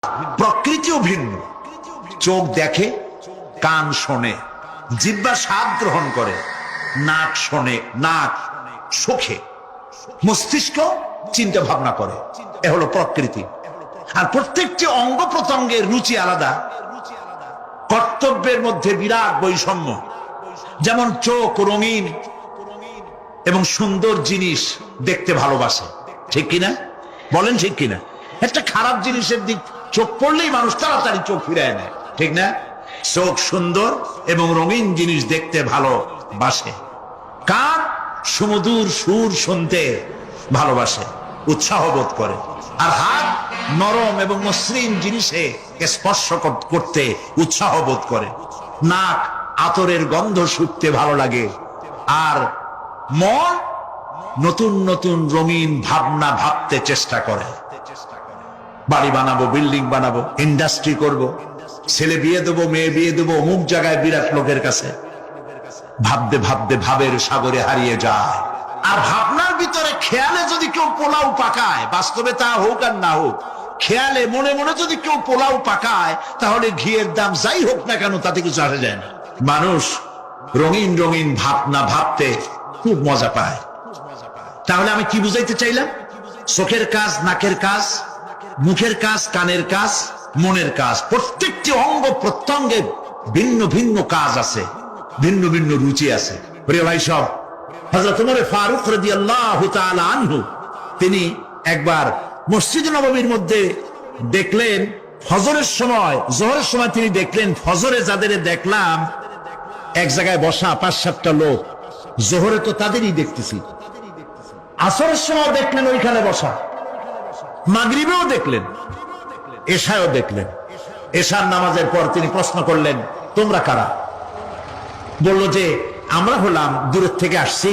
প্রকৃতিও ভিন্ন। চোখ দেখে, কান শোনে, জিহ্বা স্বাদ গ্রহণ করে, নাক শোনে, নাক শোখে, মস্তিষ্ক চিন্তা ভাবনা করে। এ হলো প্রকৃতি। আর প্রত্যেকটি অঙ্গ প্রত্যঙ্গের রুচি আলাদা, কর্তব্যের মধ্যে বিরাট বৈষম্য। যেমন চোখ রঙিন এবং সুন্দর জিনিস দেখতে ভালোবাসে, ঠিক কিনা বলেন? ঠিক কিনা? একটা খারাপ জিনিসের দিক চোখ পড়লেই মানুষ তাড়াতাড়ি চোখ ফিরায় নেয়, ঠিক না? চোখ সুন্দর এবং রঙিন জিনিস দেখতে ভালোবাসে। কান সুমধুর সুর শুনতে ভালোবাসে, উৎসাহ বোধ করে। আর হাত নরম এবং মসৃণ জিনিসে স্পর্শ করতে উৎসাহ বোধ করে। নাক আতরের গন্ধ শুঁকতে ভালো লাগে। আর মন নতুন নতুন রঙিন ভাবনা ভাবতে চেষ্টা করে। বাড়ি বানাবো, বিল্ডিং বানাবো, ইন্ডাস্ট্রি করব, ছেলে বিয়ে দেবো, মেয়ে বিয়ে দেবো, অমুক জায়গায় বিরাট লোকের কাছে। ভাবতে ভাবতে ভাবের সাগরে হারিয়ে যায়। আর ভাবনার ভিতরে খেয়ালে যদি কেউ পোলাও পাকায়, বাস্তবে তা হোক আর না হোক, খেয়ালে মনে মনে যদি কেউ পোলাও পাকায়, তাহলে ঘিয়ের দাম যাই হোক না কেন তাতে কিছু আসে যায় না। মানুষ রঙিন রঙিন ভাবনা ভাবতে খুব মজা পায়। তাহলে আমি কি বুঝাইতে চাইলাম? চোখের কাজ, নাকের কাজ, মুখের কাজ, কানের কাজ, মনের কাজ, প্রত্যেকটি অঙ্গ প্রত্যঙ্গে ভিন্ন ভিন্ন কাজ আছে, ভিন্ন ভিন্ন রুচি আছে। প্রিয় ভাই সব, হযরত ওমর ফারুক রাদিয়াল্লাহু তাআলা আনহু তিনি একবার মসজিদ নববীর মধ্যে দেখলেন ফজরের সময়, জোহরের সময় তিনি দেখলেন ফজরে যাদের দেখলাম এক জায়গায় বসা ৫-৭টা লোক, জোহরে তো তাদেরই দেখতেছি। আসরের সময় দেখলেন ওইখানে বসা, মাগরিবেও দেখলেন, এশায়ও দেখলেন। এশার নামাজের পর তিনি প্রশ্ন করলেন, তোমরা কারা? বলল যে আমরা হলাম দূরের থেকে আসছি,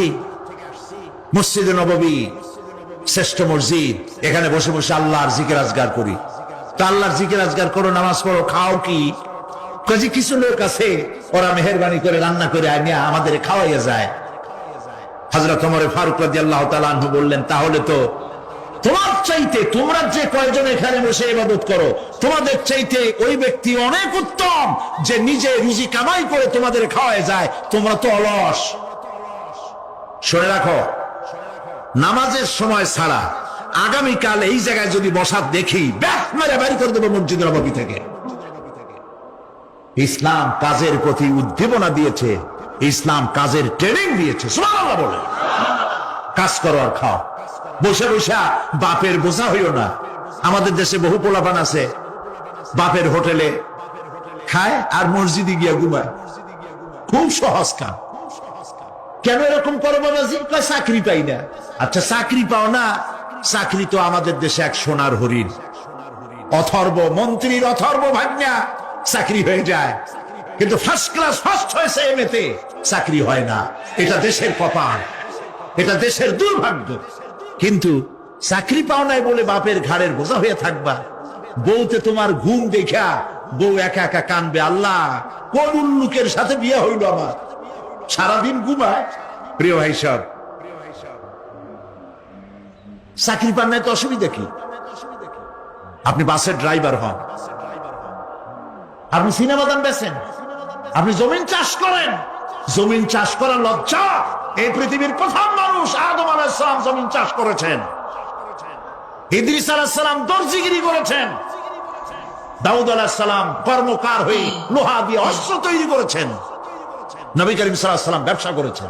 মসজিদে নববী শ্রেষ্ঠ মসজিদ, এখানে বসে বসে আল্লাহর জিকির আজগার করি। তা আল্লাহর জিকির আজগার করো, নামাজ পড়ো, খাও কি? কাজে কিছু লোক আছে ওরা মেহেরবানি করে রান্না করে আনিয়া আমাদের খাওয়াইয়া যায়। হযরত ওমর ফারুক রাদিয়াল্লাহু তাআলা আনহু বললেন, তাহলে তো তোমার চাইতে, তোমরা যে কয়জন এখানে বসে ইবাদত করো, তোমাদের চাইতে ওই ব্যক্তি অনেক উত্তম যে নিজে রুজি কামাই করে তোমাদের খাওয়ায় যায়। তোমরা তো অলস। শুনে রাখো, নামাজের সময় ছাড়া আগামীকাল এই জায়গায় যদি বসা দেখি, ব্যাস মেরে বাড়ি করে দেবো মসজিদ নববী থেকে। ইসলাম কাজের প্রতি উদ্দীপনা দিয়েছে, ইসলাম কাজের ট্রেনিং দিয়েছে। সুবহানাল্লাহ বলে কাজ করো আর খাও। বসে বসে বাপের বোঝা হইও না। আমাদের দেশে বহু পোলাপান আছে বাপের হোটেলে খায় আর মসজিদে গিয়া ঘুমায়। খুব সহজ কাম। কেন এরকম করো বাবাজি? চাকরি পাই না। আচ্ছা চাকরি পাও না, চাকরি তো আমাদের দেশে এক সোনার হরিণ। অথর্ব মন্ত্রীর অথর্ব ভাগ্যা চাকরি হয়ে যায়, কিন্তু ফার্স্ট ক্লাস ফার্স্ট হয়েছে এমএতে, চাকরি হয় না। এটা দেশের কপাল, এটা দেশের দুর্ভাগ্য। কিন্তু চাকরি পাও নাই বলে বাপের ঘাড়ের বোঝা হয়ে থাকবা। বউতে তোমার ঘুম দেখা বউ একা একা কানবে, আল্লাহ কোন উল্লুকের সাথে বিয়ে হইল আমার, সারাদিন ঘুমায়। প্রিয় ভাই সব, চাকরি পান নাই তো অসুবিধা কি? আপনি বাসের ড্রাইভার হন, আপনি সিনেমা দান বেছেন, আপনি জমিন চাষ করেন। জমিন চাষ করা লজ্জা। এই পৃথিবীর প্রথম মানুষ আদম আলাইহিস সালাম জমিন চাষ করেছেন। ইদ্রিস আলাইহিস সালাম দর্জিগিরি করেছেন। দাউদ আলাইহিস সালাম কর্মকার হয়ে লোহা দিয়ে অস্ত্র তৈরি করেছেন। নবী করিম সাল্লাল্লাহু আলাইহি ওয়াসাল্লাম ব্যবসা করেছেন।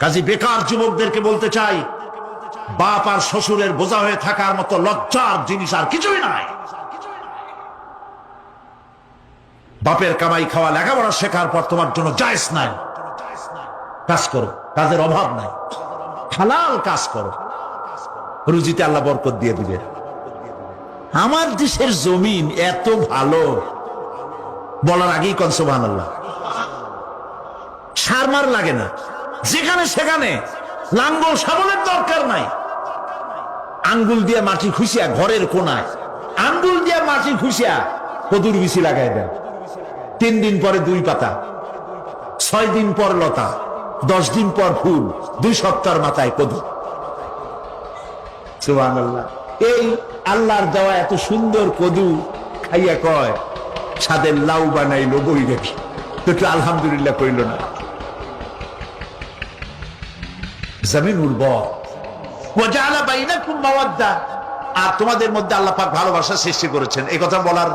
কাজী বেকার যুবকদেরকে বলতে চাই, বাপ আর শ্বশুরের বোঝা হয়ে থাকার মতো লজ্জার জিনিস আর কিছুই নাই। বাপের কামাই খাওয়া, লেখাপড়া শেখার পর তোমার জন্য জায়েজ নাই। কাজ করো, কাজের অভাব নাই, হালাল কাজ করো, রুজিতে আল্লাহ বরকত দিয়ে দিবে। আমার দেশের জমিন এত ভালো, বলার আগেই কোন সুবহানাল্লাহ। সারমার লাগে না, যেখানে সেখানে লাঙ্গল শাবলের দরকার নাই। আঙ্গুল দিয়ে মাটি খুঁচিয়া ঘরের কোনায় আঙ্গুল দিয়ে মাটি খুঁচিয়া কদুর বিচি লাগাই দেয়। 3 দিন পরে 2 পাতা, 6 দিন পর লতা, 10 দিন পর ফুল, 2 সপ্তাহের মাথায় কদু। সুবহানাল্লাহ। এই আল্লাহর দেওয়া এত সুন্দর কদু খাইয়া কয় ছাদের লাউ বানাইলো বই রেখে, তো একটু আলহামদুলিল্লাহ কইল না। জমিন উর্বর, ওয়াজআলা বাইনাকুম মাওয়াদ্দা, আর তোমাদের মধ্যে আল্লাহ পাক ভালোবাসা সৃষ্টি করেছেন। এই কথা বলার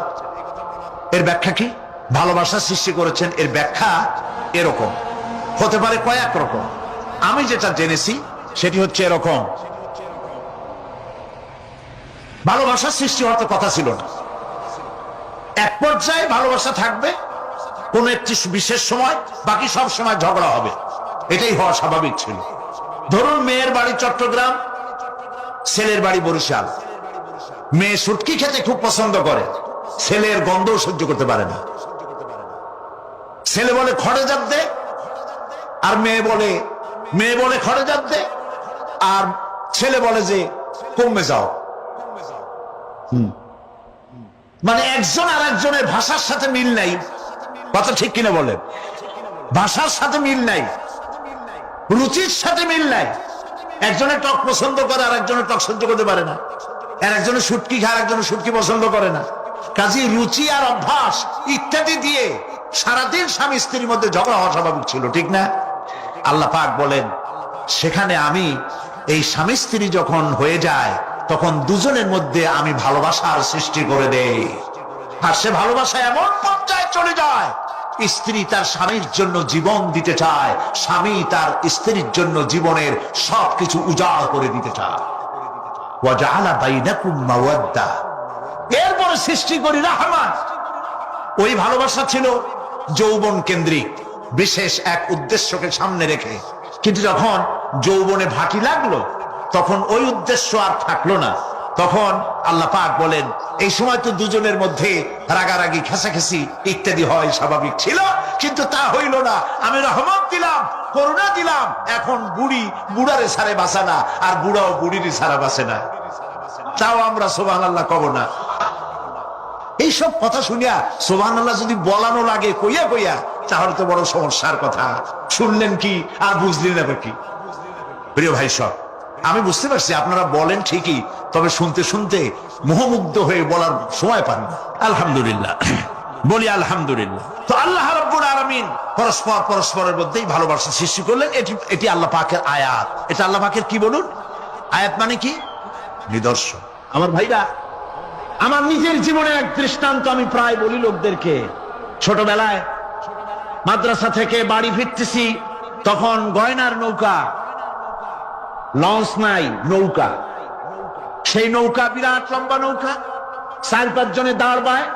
এর ব্যাখ্যা কি? ভালোবাসা সৃষ্টি করেছেন এর ব্যাখ্যা এরকম হতে পারে, কয়েক রকম। আমি যেটা জেনেছি সেটি হচ্ছে এরকম, ভালোবাসা সৃষ্টি হওয়ার তো কথা ছিল না। এক পর্যায়ে ভালোবাসা থাকবে কোন একটি বিশেষ সময়, বাকি সব সময় ঝগড়া হবে, এটাই হওয়া স্বাভাবিক ছিল। ধরুন মেয়ের বাড়ি চট্টগ্রাম, ছেলের বাড়ি বরিশাল। মেয়ে শুটকি খেতে খুব পছন্দ করে, ছেলের গন্ধও সহ্য করতে পারে না। ছেলে বলে খড়ে জাত দে, আর মেয়ে বলে খড়ে জাত দে, আর ছেলে বলে যে কমে যাও। মানে একজন আর একজনের ভাষার সাথে মিল নাই, কথা ঠিক কিনা বলেন? ভাষার সাথে মিল নাই, রুচির সাথে মিল নাই। একজনের টক পছন্দ করে আর একজনের টক সহ্য করতে পারে না, আর একজনের শুটকি খায় আর একজনের শুটকি পছন্দ করে না। কাজী রুচি আর অভ্যাস ইত্যাদি দিয়ে সারাদিন স্বামী স্ত্রীর মধ্যে ঝগড়া হওয়া স্বাভাবিক ছিল, ঠিক না? আল্লাহ পাক বলেন সেখানে আমি এই স্বামী স্ত্রী যখন হয়ে যায় তখন দুজনের মধ্যে আমি ভালোবাসার সৃষ্টি করে দেই। আর সে ভালোবাসা এমন পর্যায়ে চলে যায়, স্ত্রী তার স্বামীর জন্য জীবন দিতে চায়, স্বামী তার স্ত্রীর জন্য জীবনের সবকিছু উজাড় করে দিতে চায়। ওয়াজআলা বাইনাকুম মাওয়াদ্দা, এরপরে সৃষ্টি করি রাহমাত। ওই ভালোবাসা ছিল যৌবন কেন্দ্রিক, বিশেষ এক উদ্দেশ্যকে সামনে রেখে। কিন্তু যখন যৌবনে ভাটি লাগলো তখন ওই উদ্দেশ্য আর থাকলো না। তখন আল্লাহ পাক বলেন এই সময় তো দুজনের মধ্যে রাগারাগি, খেসাখেসি ইত্যাদি হয়, স্বাভাবিক ছিল, কিন্তু তা হইল না। আমি রহমত দিলাম, করুণা দিলাম, এখন বুড়ারে ছাড়ে বাঁচে না, আর বুড়াও বুড়িরই ছাড়া বাঁচে না। তাও আমরা সুবহানাল্লাহ কব না। এইসব কথা শুনিয়া সুবহানাল্লাহ যদি বলানো লাগে কইয়া কইয়া, তাহলে তো বড় সমস্যার কথা। শুনলেন কি আর বুঝলেন না কি? প্রিয় ভাই সব, আমি বুঝতে পারছি আপনারা বলেন ঠিকই, তবে শুনতে শুনতে মোহমুগ্ধ হয়ে বলার সময় পান না। আলহামদুলিল্লাহ, বলি আলহামদুলিল্লাহ। তো আল্লাহ রাব্বুল আলামিন পরস্পরের মধ্যেই ভালোবাসা সৃষ্টি করলেন। এটি আল্লাহ পাকের আয়াত। এটা আল্লাহ পাকের কি বলুন? আয়াত মানে কি? নিদর্শন। আমার ভাইরা, আমার নিজের জীবনের এক দৃষ্টান্ত আমি প্রায় বলি লোকদেরকে। ছোটবেলায় মাদ্রাসা থেকে বাড়ি ফিরতেছি, তখন গয়নার নৌকা, লঞ্চ নাই, নৌকা। সেই নৌকা বিরাট লম্বা নৌকা, 4-5 জনের দাঁড় বায়,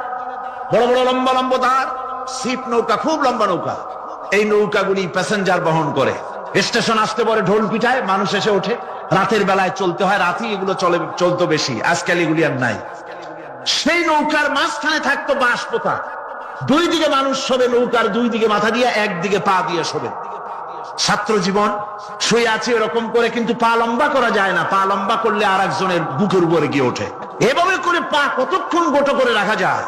বড় বড় লম্বা লম্বা দাঁড়, ছিপ নৌকা, খুব লম্বা নৌকা। এই নৌকাগুলি প্যাসেঞ্জার বহন করে। স্টেশন আসতে পরে ঢোল পিটায়, মানুষ এসে ওঠে। রাতের বেলায় চলতে হয়, রাতেই এগুলো চলতো বেশি, আজকাল এগুলি আর নাই। সেই নৌকার মাঝখানে থাকতো বাঁশ পোতা, দুই দিকে মানুষ শোবে, নৌকার দুই দিকে মাথা দিয়ে, একদিকে পা দিয়ে শোবে। ছাত্র জীবন শুয়ে আছে এরকম করে, কিন্তু পা লম্বা করা যায় না, পা লম্বা করলে আর একজনের বুকের উপরে গিয়ে ওঠে। এভাবে করে পা কতক্ষণ গোটো করে রাখা যায়?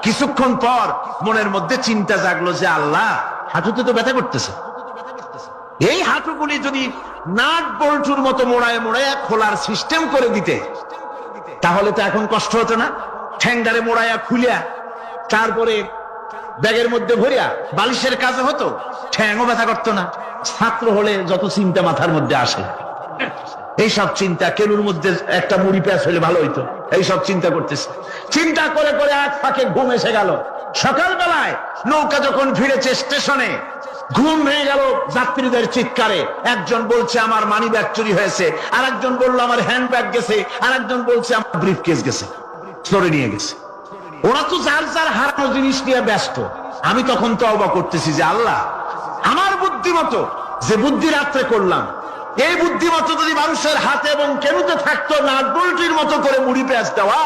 কিছুক্ষণ পর মনের মধ্যে চিন্তা জাগলো যে আল্লাহ, হাঁটুতে তো ব্যথা করতেছে, এই হাঁটুগুলি যদি নাট বল্টুর মতো মোড়ায় মোড়ায় খোলার সিস্টেম করে দিতে, তাহলে তো এখন কষ্ট হতো না। ঠ্যাংডারে মোড়ায়া খুলিয়া তারপরে ব্যাগের মধ্যে ভরিয়া বালিশের কাজে হতো, ঠ্যাংও ব্যথা করতো না। ছাত্র হলে যত চিন্তা মাথার মধ্যে আসে, এইসব চিন্তা, কেলুর মধ্যে একটা মুড়ি পেঁয়াজ হলে ভালো হইতো, এইসব চিন্তা করতেছে। চিন্তা করে করে এক ফাঁকে ঘুম এসে গেল। সকালবেলায় নৌকা যখন ফিরেছে স্টেশনে, ঘুম ভেঙে গেল যাত্রীদের চিৎকারে। একজন বলছে আমার মানি ব্যাগ চুরি হয়েছে, আর একজন বললো আমার হ্যান্ড ব্যাগ গেছে, আর একজন বলছে আমার ব্রিফ কেস গেছে, চোরে নিয়ে গেছে। ওরা তো যার যার হারানো জিনিস নিয়ে ব্যস্ত। আমি তখন তওবা করতেছি যে আল্লাহ, আমার বুদ্ধিমতো যে বুদ্ধি রাত্রে করলাম, এই বুদ্ধিমতো যদি মানুষের হাতে এবং কেনুতে থাকতো নাট বল্টুর মতো করে মুড়ি পেঁয়াজ দেওয়া,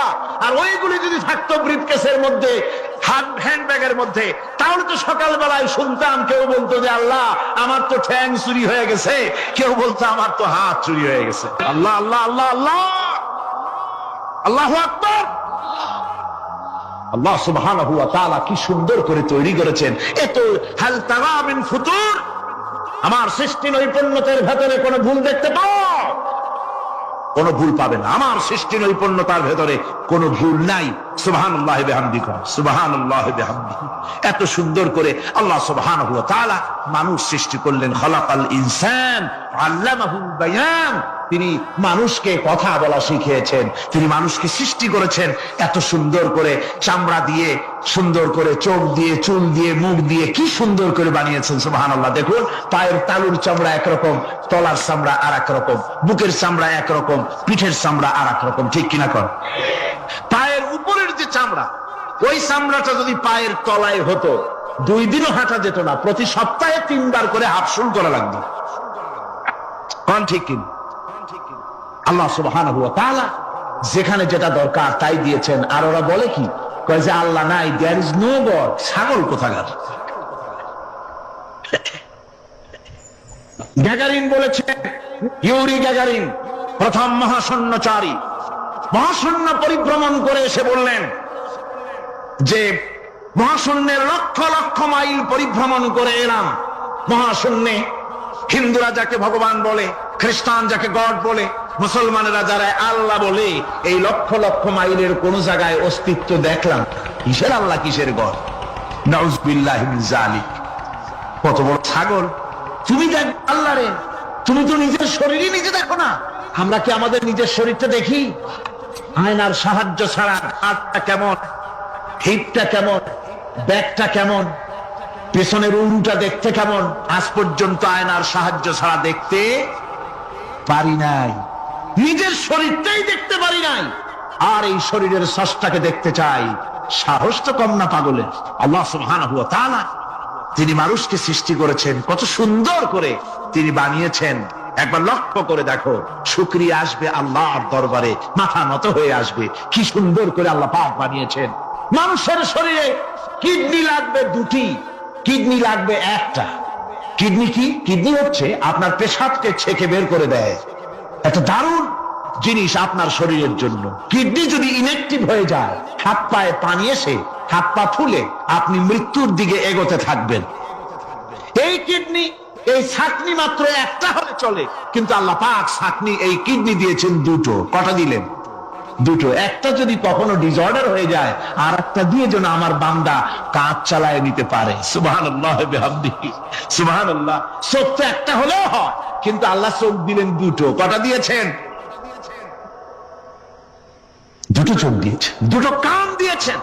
আর ওইগুলি যদি থাকতো ব্রিফকেসের মধ্যে, হ্যান্ডব্যাগের মধ্যে, তাহলে তো সকালবেলায় শুনতাম কেউ বলতো যে আল্লাহ আমার তো ঠ্যাং চুরি হয়ে গেছে, কেউ বলতো আমার তো হাত চুরি হয়ে গেছে। আল্লাহ আল্লাহ আল্লাহ আল্লাহ, আল্লাহু আকবার। আল্লাহ সুবহানাহু ওয়া তাআলা কি সুন্দর করে তৈরি করেছেন। এত হাল তারা মিন ফুতুর, আমার সৃষ্টি নৈপুণ্যতার ভেতরে কোনো ভুল দেখতে পাও? কোনো ভুল পাবে না। আমার সৃষ্টি নৈপুণ্যতার ভেতরে কোনো ভুল নাই। সুবহানাল্লাহি বিহামদিহি করুন, সুবহানাল্লাহি বিহামদিহি। এত সুন্দর করে আল্লাহ সুবহানাহু ওয়া তাআলা মানুষ সৃষ্টি করলেন। খালাকাল ইনসান আল্লামাহুল বায়ান। তিনি মানুষকে কথা বলা শিখিয়েছেন, তিনি মানুষকে সৃষ্টি করেছেন এত সুন্দর করে, চামড়া দিয়ে, সুন্দর করে চোখ দিয়ে, চুল দিয়ে, মুখ দিয়ে, কি সুন্দর করে বানিয়েছেন সুবহানাল্লাহ। দেখুন, পায়ের তালুর চামড়া একরকম, তলার চামড়া আর এক রকম, বুকের চামড়া একরকম, পিঠের চামড়া আর এক রকম, ঠিক কিনা কর? পায়ের উপরের যে চামড়া, ওই চামড়াটা যদি পায়ের তলায় হতো, 2 দিনও হাঁটা যেত না, প্রতি সপ্তাহে 3 বার করে হাফসুল করা লাগবে। কোন ঠিক কিনা? আল্লাহ সুবহানাহু ওয়া তাআলা যেখানে যেটা দরকার তাই দিয়েছেন। আর ওরা বলে কি, কয় যে আল্লাহ নাই, দেয়ার ইজ নো গড। ছাগল কোথাকার। গ্যাগারিন বলেছেন, ইউরি গ্যাগারিন প্রথম মহাশূন্যচারী, মহাশূন্য পরিভ্রমণ করে এসে বললেন যে মহাশূন্যের লক্ষ লক্ষ মাইল পরিভ্রমণ করে এলাম। মহাশূন্যে হিন্দুরা যাকে ভগবান বলে, খ্রিস্টান যাকে গড বলে, মুসলমানেরা যারা আল্লাহ বলে, এই লক্ষ লক্ষ মাইলের কোন জায়গায় অস্তিত্ব দেখলাম। কিসের আল্লাহ, কিসের গড? নাউযুবিল্লাহি মিন যালিক। কত বড় ছাগল! তুমি দেখ আল্লাহ রে, তুমি তো নিজের শরীরই নিজে দেখো না। আমরা কি আমাদের নিজের শরীরটা দেখি? আয়নার সাহায্য ছাড়া হাতটা কেমন, হিপটা কেমন, ব্যাকটা কেমন, পেছনের উরুটা দেখতে কেমন, আজ পর্যন্ত আয়নার সাহায্য ছাড়া দেখতে পারি নাই। নিজের শরীরটাই দেখতে পারি নাই, আর এই শরীরের স্রষ্টাকে দেখতে চাই। সাহস তো কম না পাগলের। আল্লাহ সুবহানাহু ওয়া তাআলা তিনি মানুষকে সৃষ্টি করেছেন, কত সুন্দর করে তিনি বানিয়েছেন। একবার লক্ষ্য করে দেখো, শুকরিয়া আসবে আল্লাহর দরবারে, মাথা নত হয়ে আসবে। কি সুন্দর করে আল্লাহ পাক বানিয়েছেন। মানুষের শরীরে কিডনি লাগবে 2টি, কিডনি লাগবে 1টা। কিডনি কি? কিডনি হচ্ছে আপনার পেশাবকে ছেঁকে বের করে দেয়। একটা দারুণ জিনিস আপনার শরীরের জন্য। কিডনি যদি ইনঅ্যাক্টিভ হয়ে যায়, হাত পায়ে পানি এসে হাত পা ফুলে আপনি মৃত্যুর দিকে এগোতে থাকবেন। এই কিডনি, এই ছাকনি মাত্র 1টা হলে চলে, কিন্তু আল্লাহ পাক ছাকনি, এই কিডনি দিয়েছেন 2টো। কটা দিলেন? 2টো। একটা যদি কখনো ডিসঅর্ডার হয়ে যায়, আর একটা দিয়ে যেন আমার বান্দা কাজ চালায় নিতে পারে। সুবহানাল্লাহ বিহামদিহি, সুবহানাল্লাহ। চোখ তো একটা হলেও হয়, কিন্তু আল্লাহ চোখ দিলেন 2টো। কটা দিয়েছেন? 2টো চোখ দিয়েছেন, 2টো কান দিয়েছেন।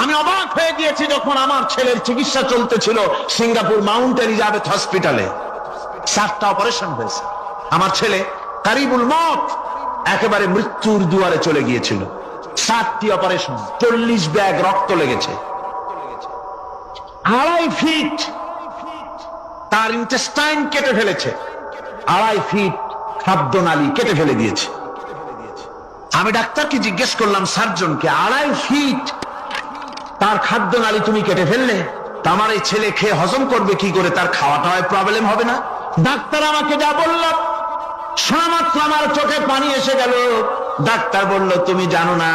আমি অবাক হয়ে গিয়েছি যখন আমার ছেলের চিকিৎসা চলতেছিল সিঙ্গাপুর মাউন্ট এলিজাবেথ হসপিটালে। 7টা অপারেশন হয়েছে। আমার ছেলে কারিবুল মত, একেবারে মৃত্যুর দুয়ারে চলে গিয়েছিল। 7টি অপারেশন, 40 ব্যাগ রক্ত লেগেছে। 2.5 ফিট তার ইন্টেস্টাইন কেটে ফেলেছে, 2.5 ফিট খাদ্যনালী কেটে ফেলে দিয়েছে। আমি ডাক্তারকে জিজ্ঞেস করলাম, সার্জনকে, 2.5 ফিট তার খাদ্যনালী তুমি কেটে ফেললে, তা আমার এই ছেলে খেয়ে হজম করবে কি করে? তার খাওয়াটা হয় প্রবলেম হবে না? ডাক্তার আমাকে যা বলল, শোনামাত্র আমার চোখে পানি এসে গেল। ডাক্তার বলল, তুমি জানো না,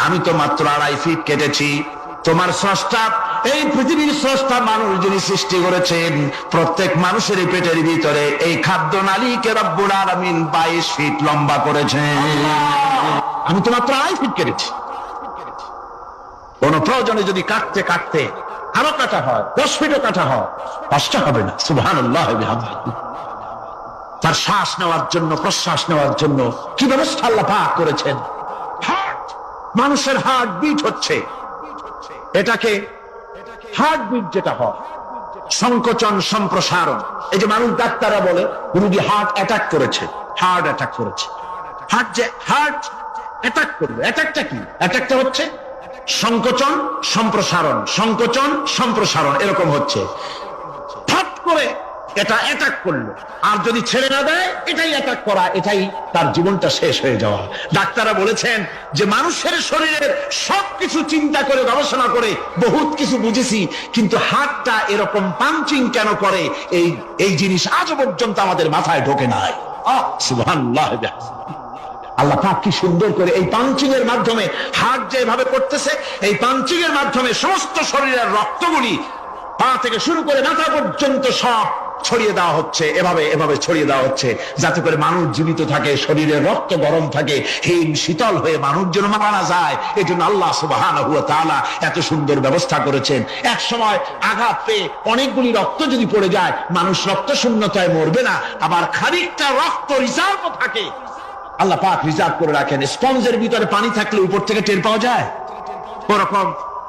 আমি তো মাত্র 2.5 ফিট কেটেছি। তোমার স্রষ্টা, এই পৃথিবীর স্রষ্টা মানুষ যিনি সৃষ্টি করেছেন, প্রত্যেক মানুষের পেটের ভিতরে এই খাদ্যনালীকে রব্বুল আলামিন 22 ফিট লম্বা করেছেন। আমি তো মাত্র 2.5 ফিট কেটেছি। কোন প্রয়োজনে যদি কাটতে কাটতে আরো কাটা হয়, 10 ফিটও কাটা হয়, কষ্ট হবে না। সুবহানাল্লাহ বিহামদিহি। তার শ্বাস নেওয়ার জন্য, প্রশ্বাস নেওয়ার জন্য কি ব্যবস্থা আল্লাহ পাক করেছেন। হার্ট, মানুষের হার্ট বিট হচ্ছে, এটাকে হার্ট বিট যেটা হয়, সংকোচন সম্প্রসারণ। এই যে মানুষ, ডাক্তাররা বলে রোগী হার্ট অ্যাটাক করেছে, হার্ট অ্যাটাক করেছে। হার্ট যে হার্ট অ্যাটাক করবে, অ্যাটাকটা কি? অ্যাটাকটা হচ্ছে সংকোচন সম্প্রসারণ, সংকোচন সম্প্রসারণ, এরকম হচ্ছে। ফট করে এটা অ্যাটাক করলো, আর যদি ছেড়ে না দেয়, এটাই অ্যাটাক করা, এটাই তার জীবনটা শেষ হয়ে যাওয়া। ডাক্তাররা বলেছেন যে মানুষের শরীরের সবকিছু চিন্তা করে, গবেষণা করে বহুত কিছু বুঝেছি, কিন্তু হার্টটা এরকম পাঞ্চিং কেন করে, এই জিনিস আজও পর্যন্ত আমাদের মাথায় ঢোকে নাই। সুবহানাল্লাহ। আল্লাহ পাক কি সুন্দর করে এই পাঞ্চিং এর মাধ্যমে, হার্ট যেভাবে করতেছে, এই পাঞ্চিং এর মাধ্যমে সমস্ত শরীরের রক্তগুলি পা থেকে শুরু করে মাথা পর্যন্ত সব ছড়িয়ে দেওয়া হচ্ছে, এভাবে এভাবে ছড়িয়ে দেওয়া হচ্ছে, যাতে করে মানুষ জীবিত থাকে, শরীরে রক্ত গরম থাকে, হিম শীতল হয়ে মানুষ যেন মারা না যায়। এই জন্য আল্লাহ সুবহানাহু ওয়া তাআলা এত সুন্দর ব্যবস্থা করেছেন। এক সময় আঘাত পেয়ে অনেকগুলি রক্ত যদি পড়ে যায়, মানুষ রক্ত শূন্যতায় মরবে না, আবার খানিকটা রক্ত রিজার্ভ থাকে, আল্লাহ পাক রিজার্ভ করে রাখেন। স্পঞ্জের ভিতরে পানি থাকলে উপর থেকে টের পাওয়া যায়, ওরকম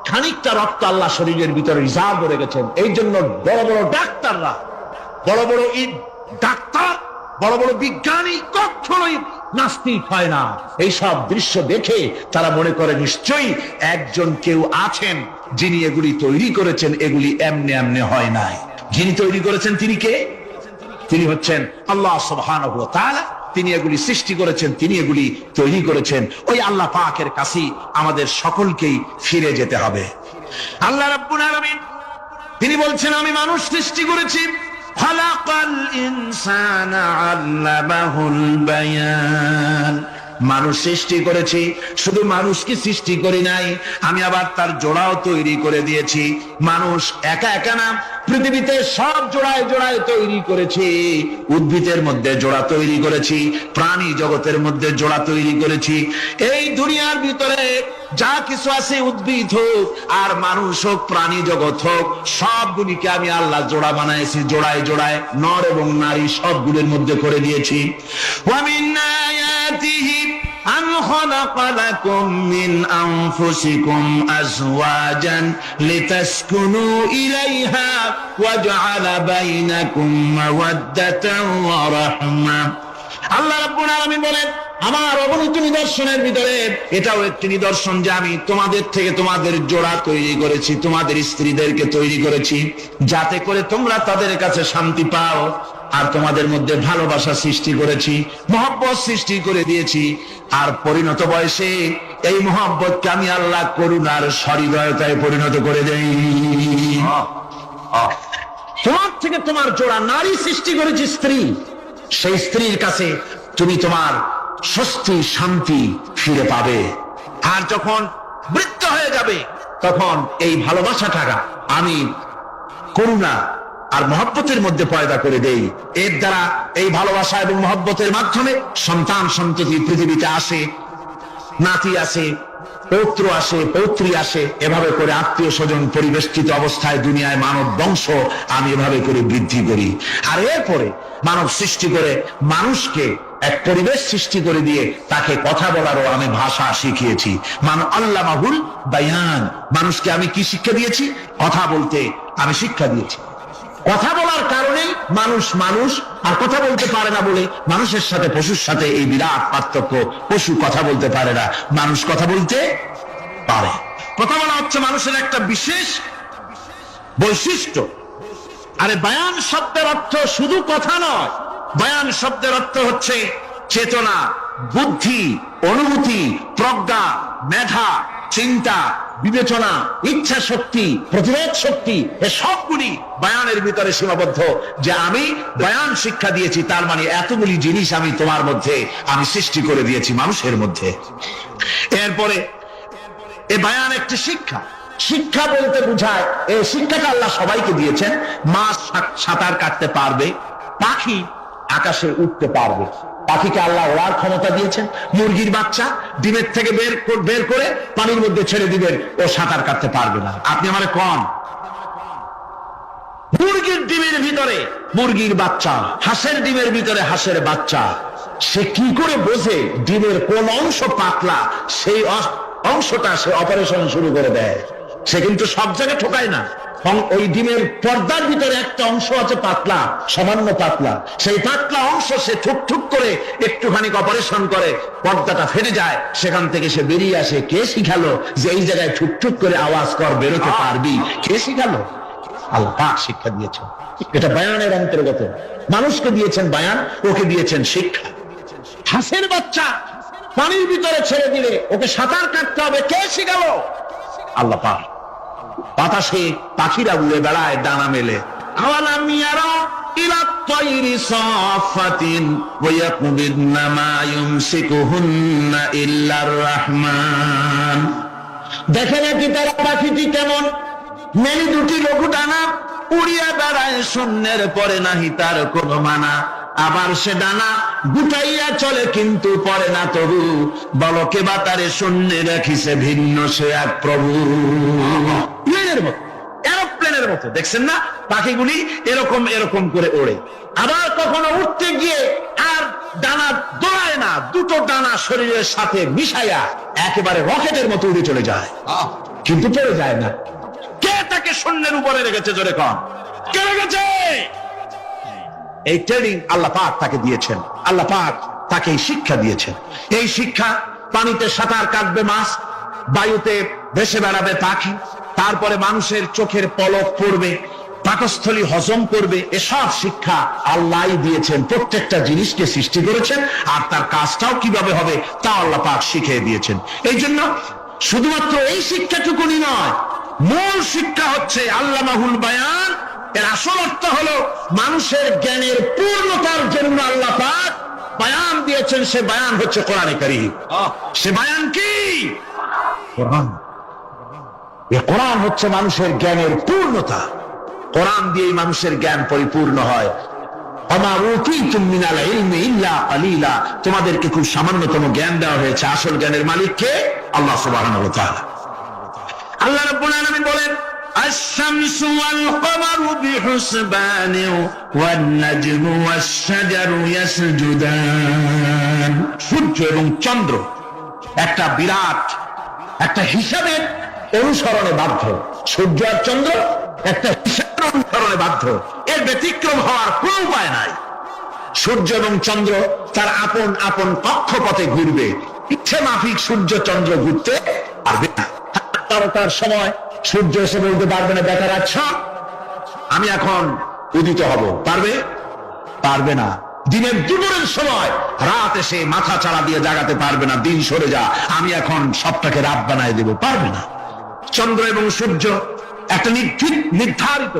খানিকটা রক্ত আল্লাহ শরীরের ভিতরে রিজার্ভ করে গেছেন। এই জন্য বড় বড় ডাক্তাররা, বড় বড় ডাক্তার, বড় বড় বিজ্ঞানী কখনোই নাস্তিক হয় না। এইসব দৃশ্য দেখে তারা মনে করে নিশ্চয়ই একজন কেউ আছেন যিনি এগুলি তৈরি করেছেন, এগুলি এমনি এমনি হয় নাই। যিনি তৈরি করেছেন তিনি কে? তিনি হচ্ছেন আল্লাহ সুবহানাহু ওয়া তাআলা। তিনি এগুলি সৃষ্টি করেছেন, তিনি এগুলি তৈরি করেছেন। ওই আল্লাহ পাকের কাছেই আমাদের সকলকেই ফিরে যেতে হবে। আল্লাহ রাব্বুল আলামিন তিনি বলছেন, আমি মানুষ সৃষ্টি করেছি, খালাকাল ইনসানা আল্লামাহুল বায়ান। মানুষ সৃষ্টি করেছি, শুধু মানুষকে সৃষ্টি করি নাই, আমি আবার তার জোড়াও তৈরি করে দিয়েছি। মানুষ একা একা না, পৃথিবীতে সব জোড়ায় জোড়ায় তৈরি করেছি। উদ্ভিদের মধ্যে জোড়া তৈরি করেছি, প্রাণী জগতের মধ্যে জোড়া তৈরি করেছি। এই দুনিয়ার ভিতরে যা কিছু আছে, উদ্ভিদ হোক আর মানুষ হোক, প্রাণী জগৎ হোক, সবগুলিকে আমি আল্লাহ জোড়া বানাইছি, জোড়ায় জোড়ায় নর এবং নারী সবগুলির মধ্যে করে দিয়েছি। ওয়া মিন আয়াতিহি আন খালাকা লাকুম মিন আনফুসিকুম আজওয়াজান লিতাসকুনু ইলাইহা ওয়া জাআলা বাইনাকুম মাওয়াদ্দাতান ওয়া রাহমা। আল্লাহ রাব্বুল আলামিন বলেন, আমার অগণিত নিদর্শনের ভিতরে এটাও একটি নিদর্শন যে আমি তোমাদের থেকে তোমাদের জোড়া তৈরি করেছি, তোমাদের স্ত্রীদেরকে তৈরি করেছি, যাতে করে তোমরা তাদের কাছে শান্তি পাও। আর তোমাদের মধ্যে ভালোবাসা সৃষ্টি করেছি, মহব্বত সৃষ্টি করে দিয়েছি। আর পরিণত বয়সে এই মহব্বতকে আমি আল্লাহ করুণার সহৃদয়তায় পরিণত করে দেই। তোমার থেকে তোমার জোড়া নারী সৃষ্টি করেছি, স্ত্রী। সেই স্ত্রীর কাছে তুমি তোমার স্বস্তি শান্তি ফিরে পাবে। আর যখন বৃদ্ধ হয়ে যাবে, তখন এই ভালোবাসাটা আমি করুণা আর মহব্বতের মধ্যে পয়দা করে দেই। এর দ্বারা এই ভালোবাসা এবং মহব্বতের মাধ্যমে সন্তান সন্ততি পৃথিবীতে আসে, নাতি আসে, পৌত্র আসে, পৌত্রী আসে, এভাবে করে আত্মীয় স্বজন পরিবেষ্টিত অবস্থায় দুনিয়ায় মানব বংশ আমি এভাবে করে বৃদ্ধি করি। আর এরপরে মানব সৃষ্টি করে মানুষকে এক পরিবেশ সৃষ্টি করে দিয়ে তাকে কথা বলারও আমি ভাষা শিখিয়েছি। আল্লামাহুল বায়ান। মানুষকে আমি কি শিক্ষা দিয়েছি? কথা বলতে আমি শিক্ষা দিয়েছি। কথা বলার কারণেই মানুষ মানুষ, আর কথা বলতে পারে না বলে মানুষের সাথে পশুর সাথে এই বিরাট পার্থক্য। পশু কথা বলতে পারে না, মানুষ কথা বলতে পারে। কথা বলা হচ্ছে মানুষের একটা বিশেষ বৈশিষ্ট্য। আরে বায়ান শব্দের অর্থ শুধু কথা নয়, বায়ান শব্দের অর্থ হচ্ছে চেতনা, বুদ্ধি, অনুভূতি, প্রজ্ঞা, মেধা, চিন্তা, বিবেচনা, ইচ্ছা শক্তি, প্রতিরোধ শক্তি, এ সবগুলি বায়ানের ভিতরে সীমাবদ্ধ। যে আমি বায়ান শিক্ষা দিয়েছি, তার মানে এতগুলি জিনিস আমি তোমার মধ্যে আমি সৃষ্টি করে দিয়েছি মানুষের মধ্যে। এরপরে এ বায়ান একটি শিক্ষা। শিক্ষা বলতে বোঝায়, এই শিক্ষাটা আল্লাহ সবাইকে দিয়েছেন। মাছ সাঁতার কাটতে পারবে, পাখি আকাশে উঠতে পারবে, পাখিকে আল্লাহ ওড়ার ক্ষমতা দিয়েছেন। মুরগির বাচ্চা ডিমের থেকে বের করে পানির মধ্যে ছেড়ে দিবেন, ও সাঁতার কাটতে পারবে না। আপনি আমারে কোন মুরগির ডিমের ভিতরে মুরগির বাচ্চা, হাঁসের ডিমের ভিতরে হাঁসের বাচ্চা, সে কি করে বোঝে ডিমের কোন অংশ পাতলা? সেই অংশটা সে অপারেশন শুরু করে দেয়। সে কিন্তু সব জায়গায় ঠোকায় না। ওই ডিমের পর্দার ভিতরে একটা অংশ আছে পাতলা, সামান্য পাতলা, সেই পাতলা অংশ সে ঠুক ঠুক করে একটুখানি অপারেশন করে, পর্দাটা ফেটে যায়, সেখান থেকে সে বেরিয়ে আসে। কে শিখালো যে এই জায়গায় ঠুক ঠুক করে আওয়াজ কর, বেরোতে পারবি? কে শিখালো? আল্লাহ পাক শিক্ষা দিয়েছেন। এটা বায়ানের অন্তর্গত। মানুষকে দিয়েছেন বায়ান, ওকে দিয়েছেন শিক্ষা। হাঁসের বাচ্চা পানির ভিতরে ছেড়ে দিলে ওকে সাঁতার কাটতে হবে, কে শিখালো? আল্লাহ পাক। বাতাসে পাখিরা উড়ে বেড়ায় ডানা মেলে। আওয়ালাম ইয়ারা ইলা তায়রি সাফাতিন ওয়া ইয়াকবিদনা মা ইউমসিকুহুন্না ইল্লার রহমান। দেখে নাকি তারা পাখিটি কেমন? মেলি দুটি লঘু ডানা, উড়িয়া বেড়ায় শূন্যের পরে নাহি তার কোনো মানা, আবার সে ডানা গুটাইয়া চলে কিন্তু পরে না তবু, বলকে বাতারে শূন্যে রাখিছে ভিন্ন সে এক প্রভু। প্লেনের মতো, এরোপ্লেনের মতো, দেখছেন না পাখিগুলি এরকম এরকম করে ওড়ে। আবার কখনো উঠতে গিয়ে আর ডানা দোলায় না, দুটো ডানা শরীরের সাথে মিশাইয়া একেবারে রকেটের মতো উড়ে চলে যায়, কিন্তু পড়ে যায় না। কে তাকে শূন্যের উপরে রেখেছে? জোরে কন, কে রেখেছে? এই ট্রেনিং আল্লাহ পাক তাকে দিয়েছেন, আল্লাহ পাক তাকে এই শিক্ষা দিয়েছেন। এই শিক্ষা, পানিতে সাঁতার কাটবে মাছ, বায়ুতে ভেসে বেড়াবে পাখি, তারপরে মানুষের চোখের পলক পড়বে, পাকস্থলী হজম করবে, এসব শিক্ষা আল্লাহ দিয়েছেন। প্রত্যেকটা জিনিসকে সৃষ্টি করেছেন, আর তার কাজটাও কিভাবে হবে তা আল্লাহ পাক শিখিয়ে দিয়েছেন। এই জন্য শুধুমাত্র এই শিক্ষাটুকুনি নয়, মূল শিক্ষা হচ্ছে আল্লামাহুল বায়ান। এর আসল অর্থ হলো মানুষের জ্ঞানের পূর্ণতার জন্য আল্লাহ পাক বায়ান দিয়েছেন। সে বায়ান হচ্ছে কোরআনে কারীম। সে বায়ান কি? কোরআন। এই কোরআন হচ্ছে মানুষের জ্ঞানের পূর্ণতা। কোরআন দিয়েই মানুষের জ্ঞান পরিপূর্ণ হয়। ওমা উতীতুম মিনাল ইলমি ইল্লা কালিলা, তোমাদেরকে খুব সামান্যতম জ্ঞান দেওয়া হয়েছে। আসল জ্ঞানের মালিক কে? আল্লাহ সুবহানাহু ওয়া তাআলা। আল্লাহ রাব্বুল আলামিন বলেন, আশ-শামসু ওয়াল কমারু বিহুসবান ওয়ান নাজমু ওয়াশ-শাজারু ইয়াসজুদান। সূর্য এবং চন্দ্র একটা বিরাট একটা হিসাবের অনুসরণে বাধ্য। সূর্য আর চন্দ্র একটা হিসাবের অনুসরণে বাধ্য, এর ব্যতিক্রম হওয়ার কোনো উপায় নাই। সূর্য এবং চন্দ্র তার আপন আপন কক্ষপথে ঘুরবে, ইচ্ছে মাফিক সূর্য চন্দ্র ঘুরতে পারবে না। তার সময় সূর্য এসে বলতে পারবে না, দেখা যাচ্ছে আমি এখন উদিত হব, পারবে? পারবে না। দিনের দুপুরের সময় রাত এসে মাথা চাড়া দিয়ে জাগাতে পারবে না, দিন সরে যা আমি এখন সবটাকে রাত বানায় দেব, পারবে না। চন্দ্র এবং সূর্য একটা নির্ধারিত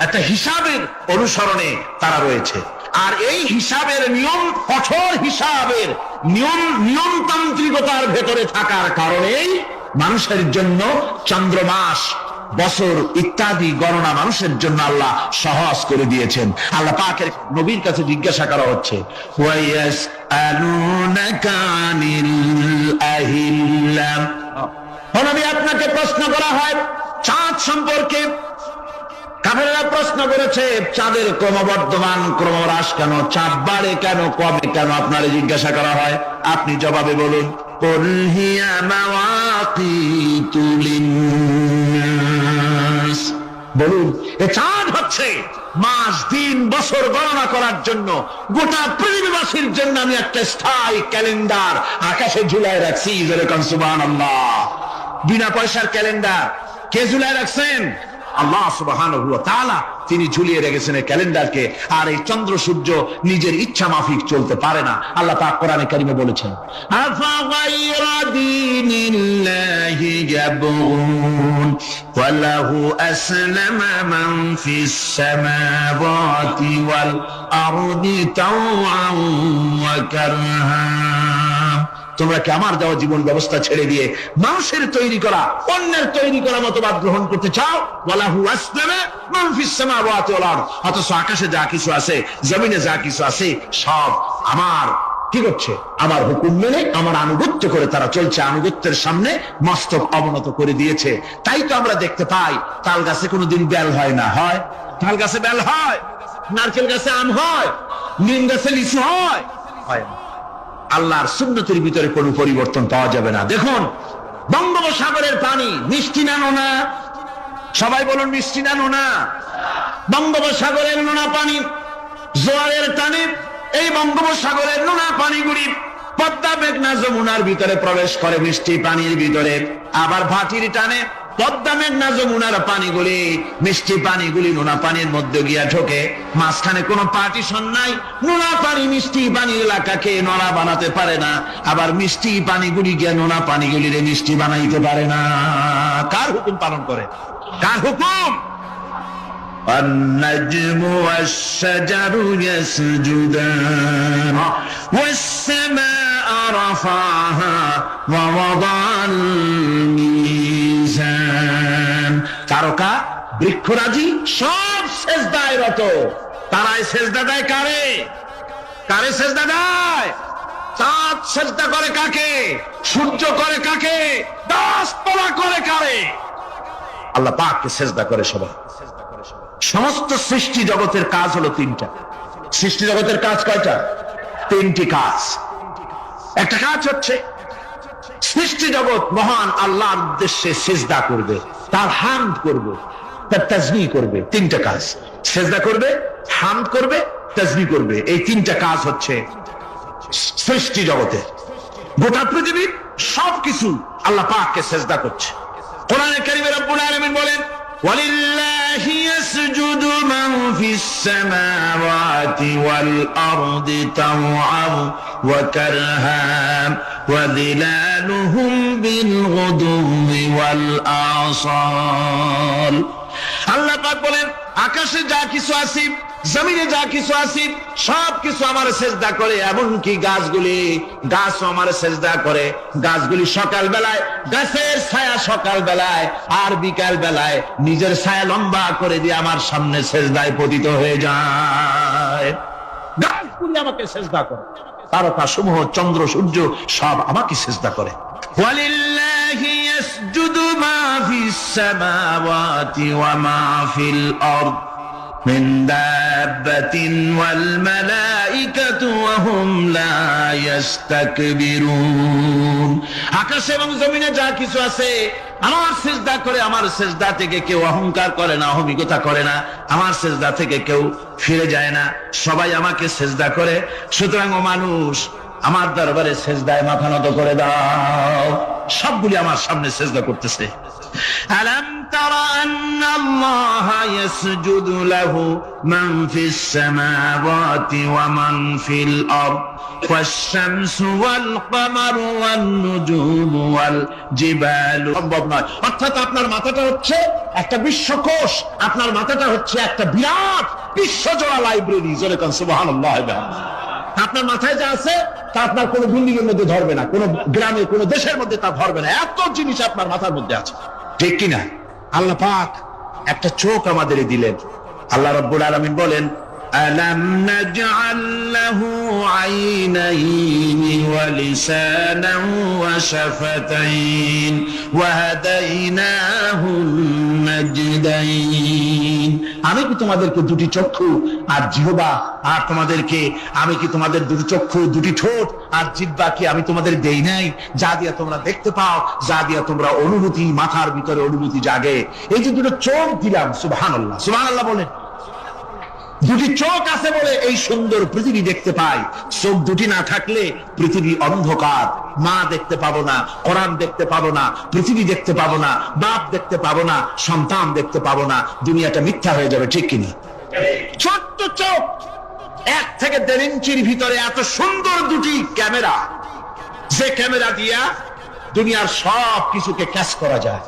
একটা হিসাবের অনুসরণে তারা রয়েছে, আর এই হিসাবের নিয়ম, কঠোর হিসাবের নিয়মতান্ত্রিকতার ভেতরে থাকার কারণেই মানুষের জন্য চন্দ্র, মাস, বছর ইত্যাদি গণনা মানুষের জন্য আল্লাহ সহজ করে দিয়েছেন। আল্লাহ পাকের নবীর কাছে জিজ্ঞাসা করা হচ্ছে, নবী আপনাকে প্রশ্ন করা হয় চাঁদ সম্পর্কে। কাফেররা প্রশ্ন করেছে চাঁদের ক্রমবর্ধমান ক্রমহ্রাস কেন, চাঁদ বাড়ে কেন, কমে কেন, আপনারে জিজ্ঞাসা করা হয়, আপনি জবাবে বলুন, কুল হিয়া মাওয়াকিতু লিন্নাস। বলুন এ চাঁদ হচ্ছে মাস, দিন, বছর গণনা করার জন্য, গোটা পৃথিবীবাসীর জন্য আমি একটা স্থায়ী ক্যালেন্ডার আকাশে ঝুলায় রাখছি। যেরকম সুবহানাল্লাহ, বিনা পয়সার ক্যালেন্ডার কে ঝুলায় রাখছেন? আল্লাহ সুবহানাহু ওয়া তাআলা। তিনি ঝুলিয়ে রেখেছেন এই ক্যালেন্ডারকে। আর এই চন্দ্র সূর্য নিজের ইচ্ছা মাফিক চলতে পারে না। আল্লাহ পাক কোরআনে কারিমে বলেছেন, আফা গায়রা দীনিল্লাহি ইয়াবগুন ওয়া লাহু আসলামা মান ফিস সামাওয়াতি ওয়াল আরদি তাওআন ওয়া কারহা। তোমরা কি আমার দেওয়া জীবন ব্যবস্থা ছেড়ে দিয়ে মানুষের তৈরি করা, অন্যের তৈরি করা মতবাদ গ্রহণ করতে চাও? ওয়ালাহু আসলামা মান ফিস সামাওয়াতি ওয়াল আরদ। অথচ আকাশে যা কিছু আছে, জমিনে যা কিছু আছে, সব আমার কি করছে? আমার হুকুম মেনে, আমার আনুগত্য করে তারা চলছে। আনুগত্যের সামনে মস্তক অবনত করে দিয়েছে। তাই তো আমরা দেখতে পাই তাল গাছে কোনোদিন বেল হয় না। হয়? তাল গাছে বেল হয়? নারকেল গাছে আম হয়? নিম গাছে লিচু হয়? হয় না। আল্লাহর সুন্নতের ভিতরে কোনো পরিবর্তন পাওয়া যাবে না। দেখুন বঙ্গোপসাগরের পানি মিষ্টি না নোনা? সবাই বলুন মিষ্টি না নোনা? বঙ্গোপসাগরের নোনা পানি জোয়ারের টানে এই বঙ্গোপসাগরের নোনা পানিগুলি পদ্মা মেঘনা যমুনার ভিতরে প্রবেশ করে মিষ্টি পানির ভিতরে। আবার ভাটির টানে পদ্মা মেঘনা যমুনার পানিগুলি, মিষ্টি পানিগুলি নোনা পানির মধ্যে গিয়া ঢোকে। মাঝখানে কোনো পার্টিশন নাই। নোনা পানি মিষ্টি পানির এলাকাকে নোনা বানাতে পারে না, আবার মিষ্টি পানিগুলি গিয়া নোনা পানিগুলিরে মিষ্টি বানাইতে পারে না। কার হুকুম পালন করে? কার হুকুম? النجم والشجر يسجدان والسماء رفعها ووضع الميزان। তারকা বৃক্ষরাজি সব সেজদায় রত। তারাই সেজদা দেয় কারে? কারে সেজদা দেয়? চাঁদ সেজদা করে কাকে? সূর্য করে কাকে? গাছপালা করে কারে? আল্লাহ পাককে সেজদা করে সবাই। সমস্ত সৃষ্টি জগতের কাজ হলো তিনটা। সৃষ্টি জগতের কাজ কয়টা? তিনটি কাজ। একটা কাজ হচ্ছে সৃষ্টি জগৎ মহান আল্লাহর উদ্দেশ্যে সিজদা করবে, তার হামদ করবে, তার তাসবিহ করবে। তিনটা কাজ, সিজদা করবে, হামদ করবে, তাসবিহ করবে। এই তিনটা কাজ হচ্ছে সৃষ্টি জগতের। গোটা পৃথিবীর সবকিছু আল্লাহ পাককে সিজদা করছে। কোরআনে কারীমে রব্বুল আলামিন বলেন, ওয়ালিল্লাহি ইয়াসজুদু মান ফিস সামাওয়াতি ওয়াল আরদি তাওআন ওয়া কারহান ওয়া যিলালুহুম বিল গুদুওয়ি ওয়াল আসাল। আল্লাহ পাক বলেন, আকাশে যা কিছু আছে, জমিনে যা কিছু আছে, সব কিছু আমার সেজদা করে। এমনকি গাছগুলি, গাছও আমার সেজদা করে। গাছগুলি সকাল বেলায় গাছের ছায়া সকাল বেলায় আর বিকাল বেলায় নিজের ছায়া লম্বা করে দিয়ে আমার সামনে সেজদায় পতিত হয়ে যায়। গাছগুলি আমাকে সেজদা করে, তারকা সমূহ, চন্দ্র সূর্য সব আমাকে সেজদা করে। ওয়ালিল্লাহি ইয়াসজুদু মা ফিস সামাওয়াতি ওয়া মা ফিল আরদ মিন দাব্বাতিন ওয়াল মালাইকাতু ওয়া হুম লা ইস্তাকবিরুন। আকাশ এবং জমিনে যা কিছু আছে আমার সিজদা করে। আমার সিজদা থেকে কেউ অহংকার করে না, অহমিকতা করে না। আমার সিজদা থেকে কেউ ফিরে যায় না, সবাই আমাকে সিজদা করে। সুতরাং ও মানুষ, আমার দরবারে সিজদায় মাথা নত করে দাও। সবগুলি আমার সামনে সিজদা করতেছে। আলাম তারা আন্নাল্লাহা ইয়াসজুদু লাহু মান ফিস সামাওয়াতি ওয়া মান ফিল আরদ ওয়াশ-শামসু ওয়াল কমারু ওয়ান নুজুমু ওয়াল জিবালু। সম্ভব নয়। অর্থাৎ আপনার মাথাটা হচ্ছে একটা বিশ্বকোষ, আপনার মাথাটা হচ্ছে একটা বিরাট বিশ্বজোড়া লাইব্রেরি। জোরে কোন সুবহানাল্লাহ। আপনার মাথায় যা আছে তা আপনার কোন বিল্ডিং এর মধ্যে ধরবে না, কোন গ্রামে, কোন দেশের মধ্যে তা ধরবে না। এত জিনিস আপনার মাথার মধ্যে আছে, ঠিক কিনা? আল্লাহ পাক একটা চোখ আমাদের দিলেন। আল্লাহ রাব্বুল আলামিন বলেন, আলাম নাজআল লাহু আইনাইনি ওয়া লিসানান ওয়া শাফাতাইন ওয়া হাদাইনাহু নাজদাইন। আমি কি তোমাদেরকে দুটি চক্ষু আর জিহ্বা আর তোমাদেরকে, আমি কি তোমাদের দুটি চক্ষু, দুটি ঠোঁট আর জিহ্বা কি আমি তোমাদের দেই নাই, যা দিয়া তোমরা দেখতে পাও, যা দিয়া তোমরা অনুভূতি, মাথার ভিতরে অনুভূতি জাগে। এই যে দুটো চোখ দিলাম, সুবহানাল্লাহ, সুবহানাল্লাহ বলেন। দুটি চোখ আছে বলে এই সুন্দর পৃথিবী দেখতে পাই। চোখ দুটি না থাকলে পৃথিবী অন্ধকার। মা দেখতে পাবো না, কোরআন দেখতে পাবো না, পৃথিবী দেখতে পাবো না, বাপ দেখতে পাবো না, সন্তান দেখতে পাবো না, দুনিয়াটা মিথ্যা হয়ে যাবে, ঠিক কিনা? ছোট্ট চোখ, 1 থেকে 1.5 ইঞ্চির ভিতরে এত সুন্দর দুটি ক্যামেরা, যে ক্যামেরা দিয়া দুনিয়ার সব কিছুকে ক্যাচ করা যায়,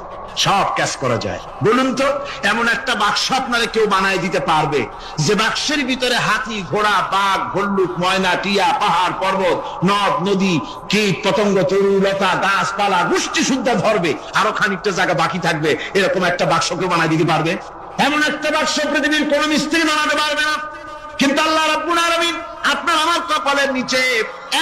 সব ক্যাচ করা যায়। বলুন তো, এমন একটা বাক্স আপনারা কেউ বানায় দিতে পারবে যে বাক্সের ভিতরে হাতি, ঘোড়া, বাঘ, ভল্লুক, ময়না, টিয়া, পাহাড়, পর্বত, নদ, নদী, কীট, পতঙ্গ, তরুলতা, গাছপালা, গোষ্ঠী শুদ্ধা ধরবে, আরো খানিকটা জায়গা বাকি থাকবে, এরকম একটা বাক্স কেউ বানায় দিতে পারবে? এমন একটা বাক্স পৃথিবীর কোন মিস্ত্রি বানাতে পারবে না। কিন্তু আল্লাহ রাব্বুল আলামিন আপনার আমার কপালের নিচে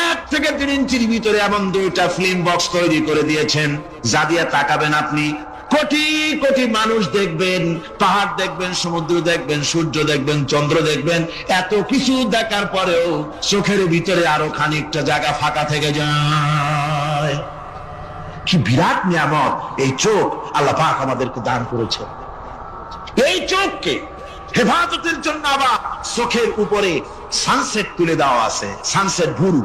1 থেকে 3 ইঞ্চির ভিতরে এমন 2টা ফিল্ম বক্স তৈরি করে দিয়েছেন, যা দিয়ে তাকাবেন আপনি কোটি কোটি মানুষ দেখবেন, পাহাড় দেখবেন, সমুদ্র দেখবেন, সূর্য দেখবেন, চন্দ্র দেখবেন। এত কিছু দেখার পরেও চোখের ভিতরে আরো খানিকটা জায়গা ফাঁকা থেকে যায়। কি বিরাট নিয়ামত এই চোখ আল্লাহ পাক আমাদেরকে দান করেছে। এই চোখকে হেফাজতের জন্য আবার চোখের উপরে সানসেট তুলে দেওয়া আছে। সানসেট ভুরু,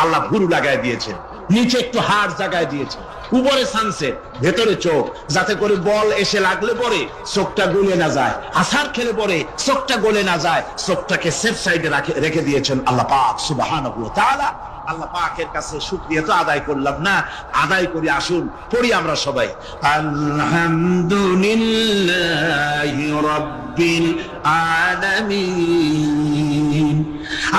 আল্লাহ ভুরু লাগায় দিয়েছেন, নিচে একটু হাড় জায়গায় দিয়েছে, উপরে সানসেট, ভেতরে চোখ, যাতে করে বল এসে লাগলে পরে চোখটা গলে না যায়, আছাড় খেলে পরে চোখটা গলে না যায়, চোখটাকে সেফ সাইডে রেখে দিয়েছেন আল্লাহ পাক সুবহানাহু ওয়া তাআলা। আল্লাহ পাকের কাছে শুকরিয়া তো আদায় করলাম না, আদায় করি। আসুন পড়ি আমরা সবাই, আলহামদুলিল্লাহি রাব্বিল আলামিন।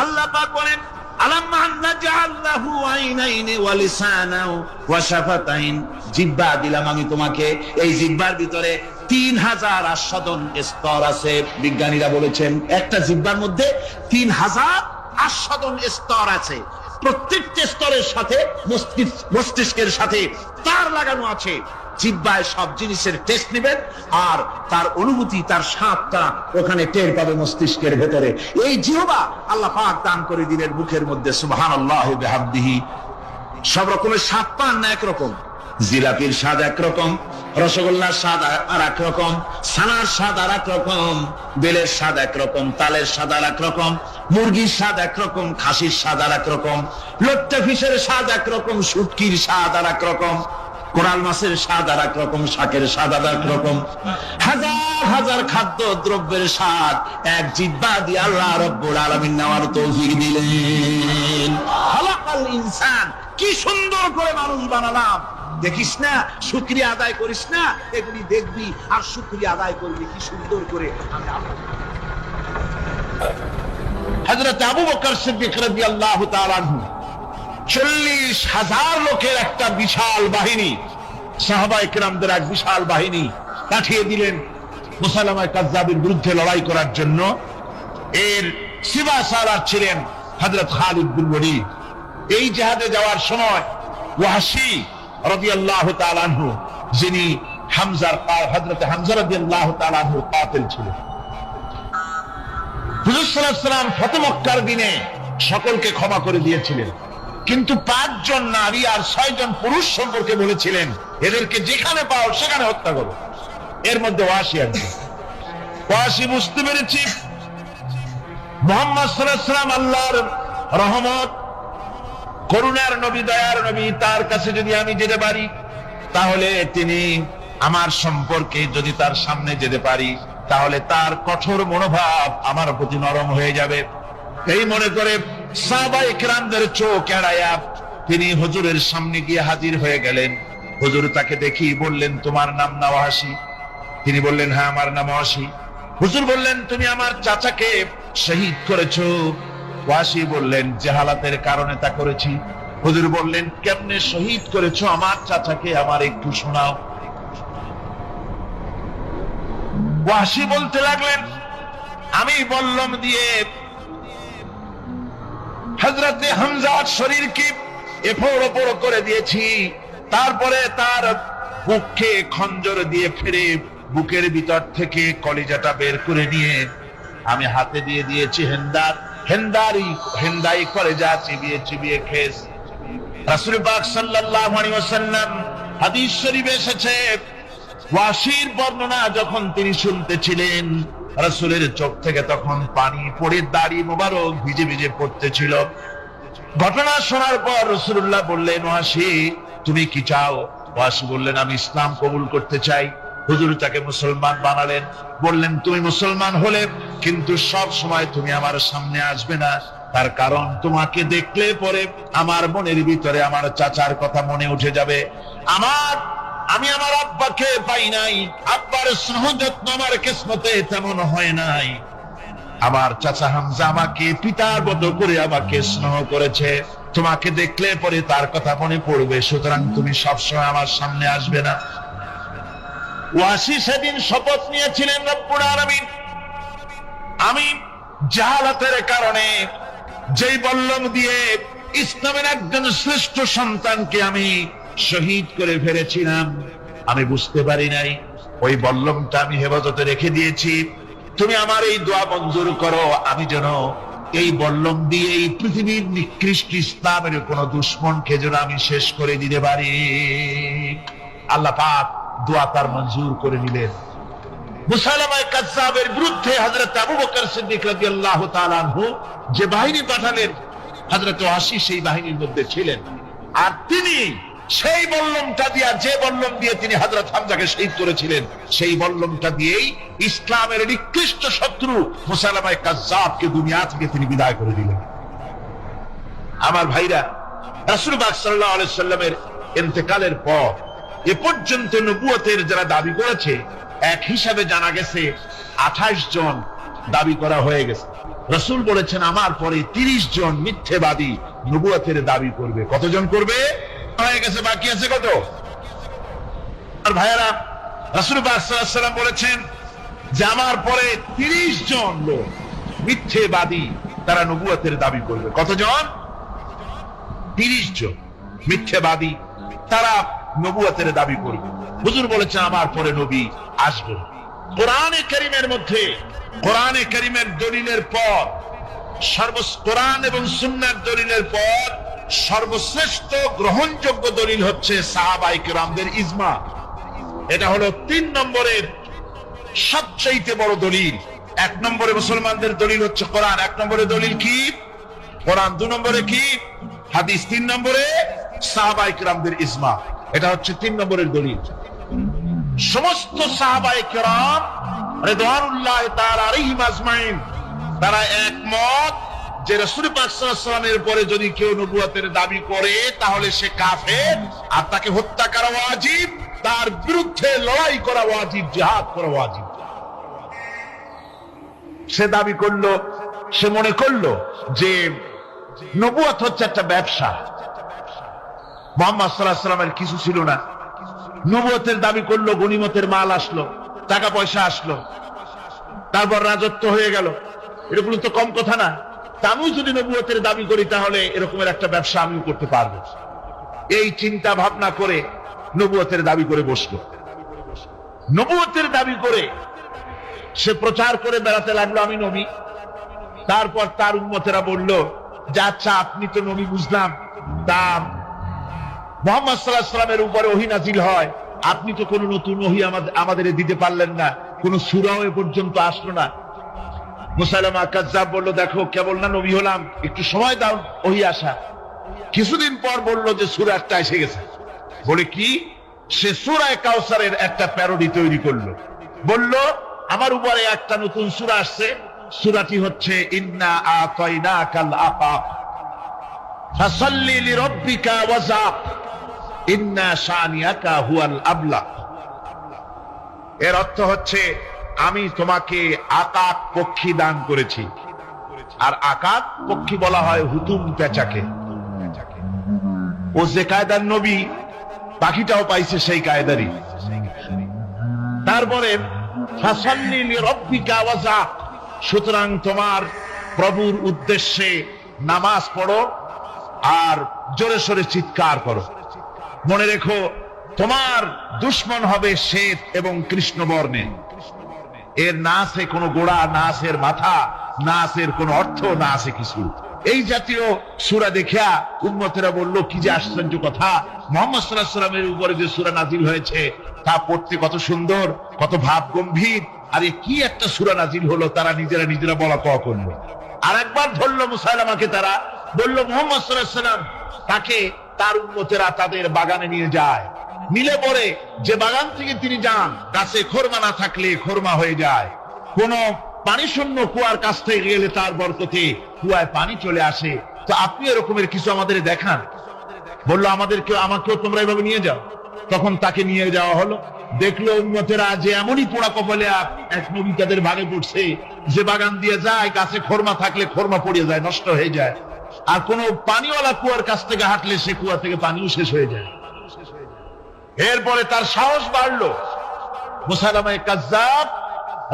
আল্লাহ পাক বলেন, আলাম নাজআল লাহু আইনাইনি ওয়া লিসানান ওয়া শাফাতাইন। জিহ্বা দিলাম আমি তোমাকে, এই জিহ্বার ভিতরে 3000 আস্বাদন স্তর আছে। বিজ্ঞানীরা বলেছেন একটা জিহ্বার মধ্যে 3000 আস্বাদন স্তর আছে। প্রত্যেকটা স্তরের সাথে মস্তিষ্কের সাথে তার লাগানো আছে। জিহ্বায় সব জিনিসের টেস্ট নেবেন আর তার অনুভূতি, তার স্বাদটা ওখানে টের পাবে মস্তিষ্কের ভেতরে। এই জিহ্বা আল্লাহ পাক দান করে দিলেন মুখের মধ্যে। সুবহানাল্লাহি ওয়া বিহামদিহি। সব রকমের স্বাদ পান না একরকম। জিলাপির স্বাদ একরকম, রসগোল্লার স্বাদ আর এক রকম, ছানার স্বাদ আর এক রকম, বেলের স্বাদ একরকম, তালের স্বাদ আর এক রকম, মুরগির স্বাদ একরকম, খাসির স্বাদ আর এক রকম, লট্টা ফিশের স্বাদ একরকম, শুটকির স্বাদ আর এক রকম, কোরাল মাছের স্বাদ আর এক রকম, শাকের স্বাদ আর এক রকম। হাজার হাজার খাদ্য দ্রব্যের স্বাদ এক জিহ্বা দিয়ে আল্লাহ রব্বুল আলামিন নেওয়ার তৌফিক দিলেন। খালাকাল ইনসান, কি সুন্দর করে মানুষ বানালাম। দেখিস না, শুকরিয়া আদায় করিস না, এগুলি দেখবি আর শুকরিয়া আদায় করবি কি সুন্দর করে। হযরত আবু বকর সিদ্দিক রাদিয়াল্লাহু তাআলা আনহু 40,000 লোকের একটা বিশাল বাহিনী, সাহাবায়ে কেরামদের এক বিশাল বাহিনী পাঠিয়ে দিলেন মুসাইলামা কাযযাবের বিরুদ্ধে লড়াই করার জন্য। এর সিবাসালার ছিলেন হযরত খালিদ বিন ওয়ালিদ। এই জিহাদে যাওয়ার সময় ওয়াহশী রাদিয়াল্লাহু তাআলা আনহু, যিনি হযরত হামজা রাদিয়াল্লাহু তাআলা আনহু কাতিল ছিলেন। হুজুর সাল্লাল্লাহু আলাইহি ওয়াসাল্লাম ফতহ মক্কার দিনে সকলকে ক্ষমা করে দিয়েছিলেন, কিন্তু 5 জন নারী আর 6 জন পুরুষ সম্পর্কে বলেছিলেন এদেরকে যেখানে পাও সেখানে হত্যা করো। এর মধ্যে ওয়াহশী আছে। ওয়াহশী বুঝতে পেরেছি মুহাম্মদ সাল্লাল্লাহু আলাইহি ওয়াসাল্লাম আল্লাহর রহমত, করুণার নবী, দয়ার নবী, তার কাছে যদি আমি যেতে পারি তাহলে তিনি আমার সম্পর্কে, যদি তার সামনে যেতে পারি তাহলে তার কঠোর মনোভাব আমার প্রতি নরম হয়ে যাবে। এই মনে করে সাহাবায়ে কেরামদের চোখ এড়ায়া তিনি হুজুরের সামনে গিয়ে হাজির হয়ে গেলেন। হুজুর তাকে দেখি বললেন, তোমার নাম না ওয়াহশী? তিনি বললেন, হ্যাঁ আমার নাম ওয়াহশী। হুজুর বললেন, তুমি আমার চাচাকে শহীদ করেছো। ওয়াহশী বললেন, জাহালাতের কারণে তা করেছি। হুজুর বললেন, কেমনে শহীদ করেছো আমার চাচাকে, আমার একটু শোনাও। ওয়াহশী বলতে লাগলেন, আমি বল্লম দিয়ে হযরত হামজার শরীরকে এফোড় ওপড় করে দিয়েছি, তারপরে তার বুকে খঞ্জর দিয়ে ফেরে বুকের ভিতর থেকে কলিজাটা বের করে নিয়ে আমি হাতে দিয়ে দিয়েছি হেন্দাই কলিজা চিবিয়ে চিবিয়ে খেয়েছি। রাসূল পাক সাল্লাল্লাহু আলাইহি ওয়াসাল্লাম, হাদিস শরীফে এসেছে, ওয়াহশীর বর্ণনা যখন তিনি শুনতেছিলেন রাসূলের চোখ থেকে তখন পানি পড়ে দাড়ি মোবারক ভিজে ভিজে পড়তেছিল। ঘটনা শোনার পর রাসূলুল্লাহ বললেন, ওয়াহশী তুমি কি চাও? ওয়াহশী বললেন, আমি ইসলাম কবুল করতে চাই। হুজুর তাকে মুসলমান বানালেন। বললেন, তুমি মুসলমান হলে কিন্তু সব সময় তুমি আমার সামনে আসবে না, তার কারণ তোমাকে দেখলে পরে আমার মনের ভিতরে আমার চাচার কথা মনে উঠে যাবে। আমি আমার আব্বাকে পাই নাই, আব্বার স্নেহ যত্ন আমার কিসমতে তেমন হয় নাই। আমার চাচা হামজা আমাকে পিতার মতো করে আমাকে স্নেহ করেছে, তোমাকে দেখলে পরে তার কথা মনে পড়বে, সুতরাং তুমি সবসময় আমার সামনে আসবে না। ওয়াহশী সেদিন শপথ নিয়েছিলেন, রব্বুল আলামিন আমি জাহালাতের কারণে যেই বল্লম দিয়ে ইসলামের একজন শ্রেষ্ঠ সন্তানকে আমি শহীদ করে ফেলেছিলাম, আমি বুঝতে পারি নাই, ওই বল্লমটা আমি হেফাজতে রেখে দিয়েছি। তুমি আমার এই দোয়া মঞ্জুর করো, আমি যেন এই বল্লম দিয়ে এই পৃথিবীর নিকৃষ্ট ইসলামের কোন দুশমনকে যেন আমি শেষ করে দিতে পারি। আল্লাহ পাক দোয়া তার মঞ্জুর করে নিলেন। মুসাইলামা কাযযাবের বিরুদ্ধে হযরত আবু বকর সিদ্দিক রাদিয়াল্লাহু তাআলা আনহু যে বাহিনী পাঠালেন, হযরত ওয়াহশী সেই বাহিনীর মধ্যে ছিলেন। আর তিনি সেই বল্লমটা দিয়ে, যে বল্লম দিয়ে তিনি হযরত হামজাকে শহীদ করেছিলেন, সেই বল্লমটা দিয়েই ইসলামের নিকৃষ্ট শত্রু মুসাইলামা কাযযাবকে দুনিয়া থেকে তিনি বিদায় করে দিলেন। আমার ভাইরা, রাসূল পাক সাল্লাল্লাহু আলাইহি সাল্লামের ইন্তেকালের পর এ পর্যন্ত নবুয়তের যারা দাবি করেছে, এক হিসাবে জানা গেছে 28 জন দাবি করা হয়ে গেছে। রাসূল বলেছেন, আমার পরে 30 জন মিথ্যেবাদী নবুয়তের দাবি করবে। কতজন করবে? হয়ে গেছে, বাকি আছে কত? আর ভাইয়েরা, রাসূল পাক সাল্লাল্লাহু আলাইহি ওয়াসাল্লাম বলেছেন যে আমার পরে 30 জন লোক মিথ্যেবাদী তারা নবুয়তের দাবি করবে। কতজন? 30 জন মিথ্যেবাদী তারা নবুয়তের দাবি করবে। হুজুর বলেছেন আমার পরে নবী আসবে। কোরআনে কারীমের মধ্যে, কোরআনে কারীমের দলিলের পর, কোরআন এবং সুন্নাহর দলিলের পর সর্বশ্রেষ্ঠ গ্রহণযোগ্য দলিল হচ্ছে সাহাবায়ে কেরামদের ইজমা। এটা হলো 3 নম্বরের সবচেয়ে বড় দলিল। 1 নম্বরে মুসলমানদের দলিল হচ্ছে কোরআন, 1 নম্বরে দলিল কি? কোরআন। 2 নম্বরে কি? হাদিস। 3 নম্বরে সাহাবায়ে কেরামদের ইজমা। এটা হচ্ছে 3 নম্বরের দলিল। সমস্ত সাহাবায়ে কেরাম রিদওয়ানুল্লাহি তাআলা আলাইহিম আজমাইন তারা একমত যে রাসূল পাক সাল্লাল্লাহু আলাইহি ওয়াসাল্লামের পরে যদি কেউ নবুয়তের দাবি করে তাহলে সে কাফের, আর তাকে হত্যা করা ওয়াজিব, তার বিরুদ্ধে লড়াই করা ওয়াজিব, জিহাদ করা ওয়াজিব। সে দাবি করলো, সে মনে করলো যে নবুয়ত হচ্ছে একটা ব্যবসা। মুহাম্মদ সাল্লাল্লাহু আলাইহি ওয়াসাল্লামের কিছু ছিল না, নবুয়তের দাবি করলো, গনিমতের মাল আসলো, টাকা পয়সা আসলো, তারপর রাজত্ব হয়ে গেল। এরকম তো কম কথা না। আমিও যদি নবুয়তের দাবি করি তাহলে এরকমের একটা ব্যবসা আমিও করতে পারবো। এই চিন্তা ভাবনা করে নবুয়তের দাবি করে বসলো। নবুয়তের দাবি করে সে প্রচার করে বেড়াতে লাগলো আমি নবী। তারপর তার উম্মতেরা বলল যে আচ্ছা আপনি তো নবী বুঝলাম, তা মুহাম্মদ সাল্লাল্লাহু আলাইহি ওয়াসাল্লামের উপরে ওহী নাজিল হয়, আপনি তো কোনো নতুন ওহী আমাদের দিতে পারলেন না, কোন সূরাও এ পর্যন্ত আসলো না। মুসাইলামা কাজ্জাব বলল দেখো কেবল না নবী হলাম, একটু সময় দাও ওহী আসা। কিছুদিন পর বলল যে সূরা একটা এসে গেছে। বলে কি? সে সূরা কাউসারের একটা প্যারোডি তৈরি করলো। বলল আমার উপরে একটা নতুন সূরা আসছে, সূরাটি হচ্ছে ইন্না আতাইনাকাল আকাব ফাসাল্লি লিরাব্বিকা ওয়াজাক ইন্না শানিয়াকা হুয়াল আবলা। এর অর্থ হচ্ছে আমি তোমাকে আকাক পক্ষী দান করেছি। আর আকাক পক্ষী বলা হয় হুতুম পেঁচাকে। ও যে কায়দার নবী, পাখিটাও পাইছে সেই কায়দারই। তারপরে ফাসাল্লি লিরাব্বিকা ওয়াজাক, সুতরাং তোমার প্রভুর উদ্দেশ্যে নামাজ পড়ো আর জোরে সোরে চিৎকার করো। মনে রেখো তোমার দুশমন হবে শ্বেত এবং কৃষ্ণ বর্ণে। এর না আছে কোনো গোড়া, না আছে এর মাথা, না আছে এর কোনো অর্থ, না আছে কিছু। এই জাতীয় সূরা দেখিয়া উম্মতেরা বলল কি যে আশ্চর্য কথা, মুহাম্মদ সাল্লাল্লাহু আলাইহি ওয়াসাল্লামের উপরে যে সূরা নাজিল হয়েছে তা পড়তে কত সুন্দর, কত ভাব গম্ভীর। আরে কি একটা সূরা নাজিল হলো, তারা নিজেরা বলা কওয়া করলো। আর একবার ধরলো মুসাইলামাকে, তারা বলল মুহাম্মদ সাল্লাল্লাহু আলাইহি ওয়াসাল্লাম তাকে তার উম্মতেরা তাদের বাগানে নিয়ে যায়। মিলে পড়ে যে বাগান থেকে তিনি যান, গাছে খোরমা না থাকলে খোরমা হয়ে যায়। কোন পানি শূন্য কুয়ার কাছ থেকে গেলে তার বরকতে কুয়ায় পানি চলে আসে। তো আপনি এরকমের কিছু আমাদের দেখান। বললো আমাকেও তোমরা এভাবে নিয়ে যাও। তখন তাকে নিয়ে যাওয়া হলো। দেখলো উম্মতেরা যে এমনই পোড়া কপালে এক নবী তাদের ভাগে পড়ছে, যে বাগান দিয়ে যায় গাছে খোরমা থাকলে খোরমা পড়ে যায়, নষ্ট হয়ে যায়। আর কোন পানিওয়ালা কুয়ার কাছ থেকে হাঁটলে সে কুয়া থেকে পানিও শেষ হয়ে যায়। এরপরে তার সাহস বাড়লো। মুসাইলামা কাজ্জাব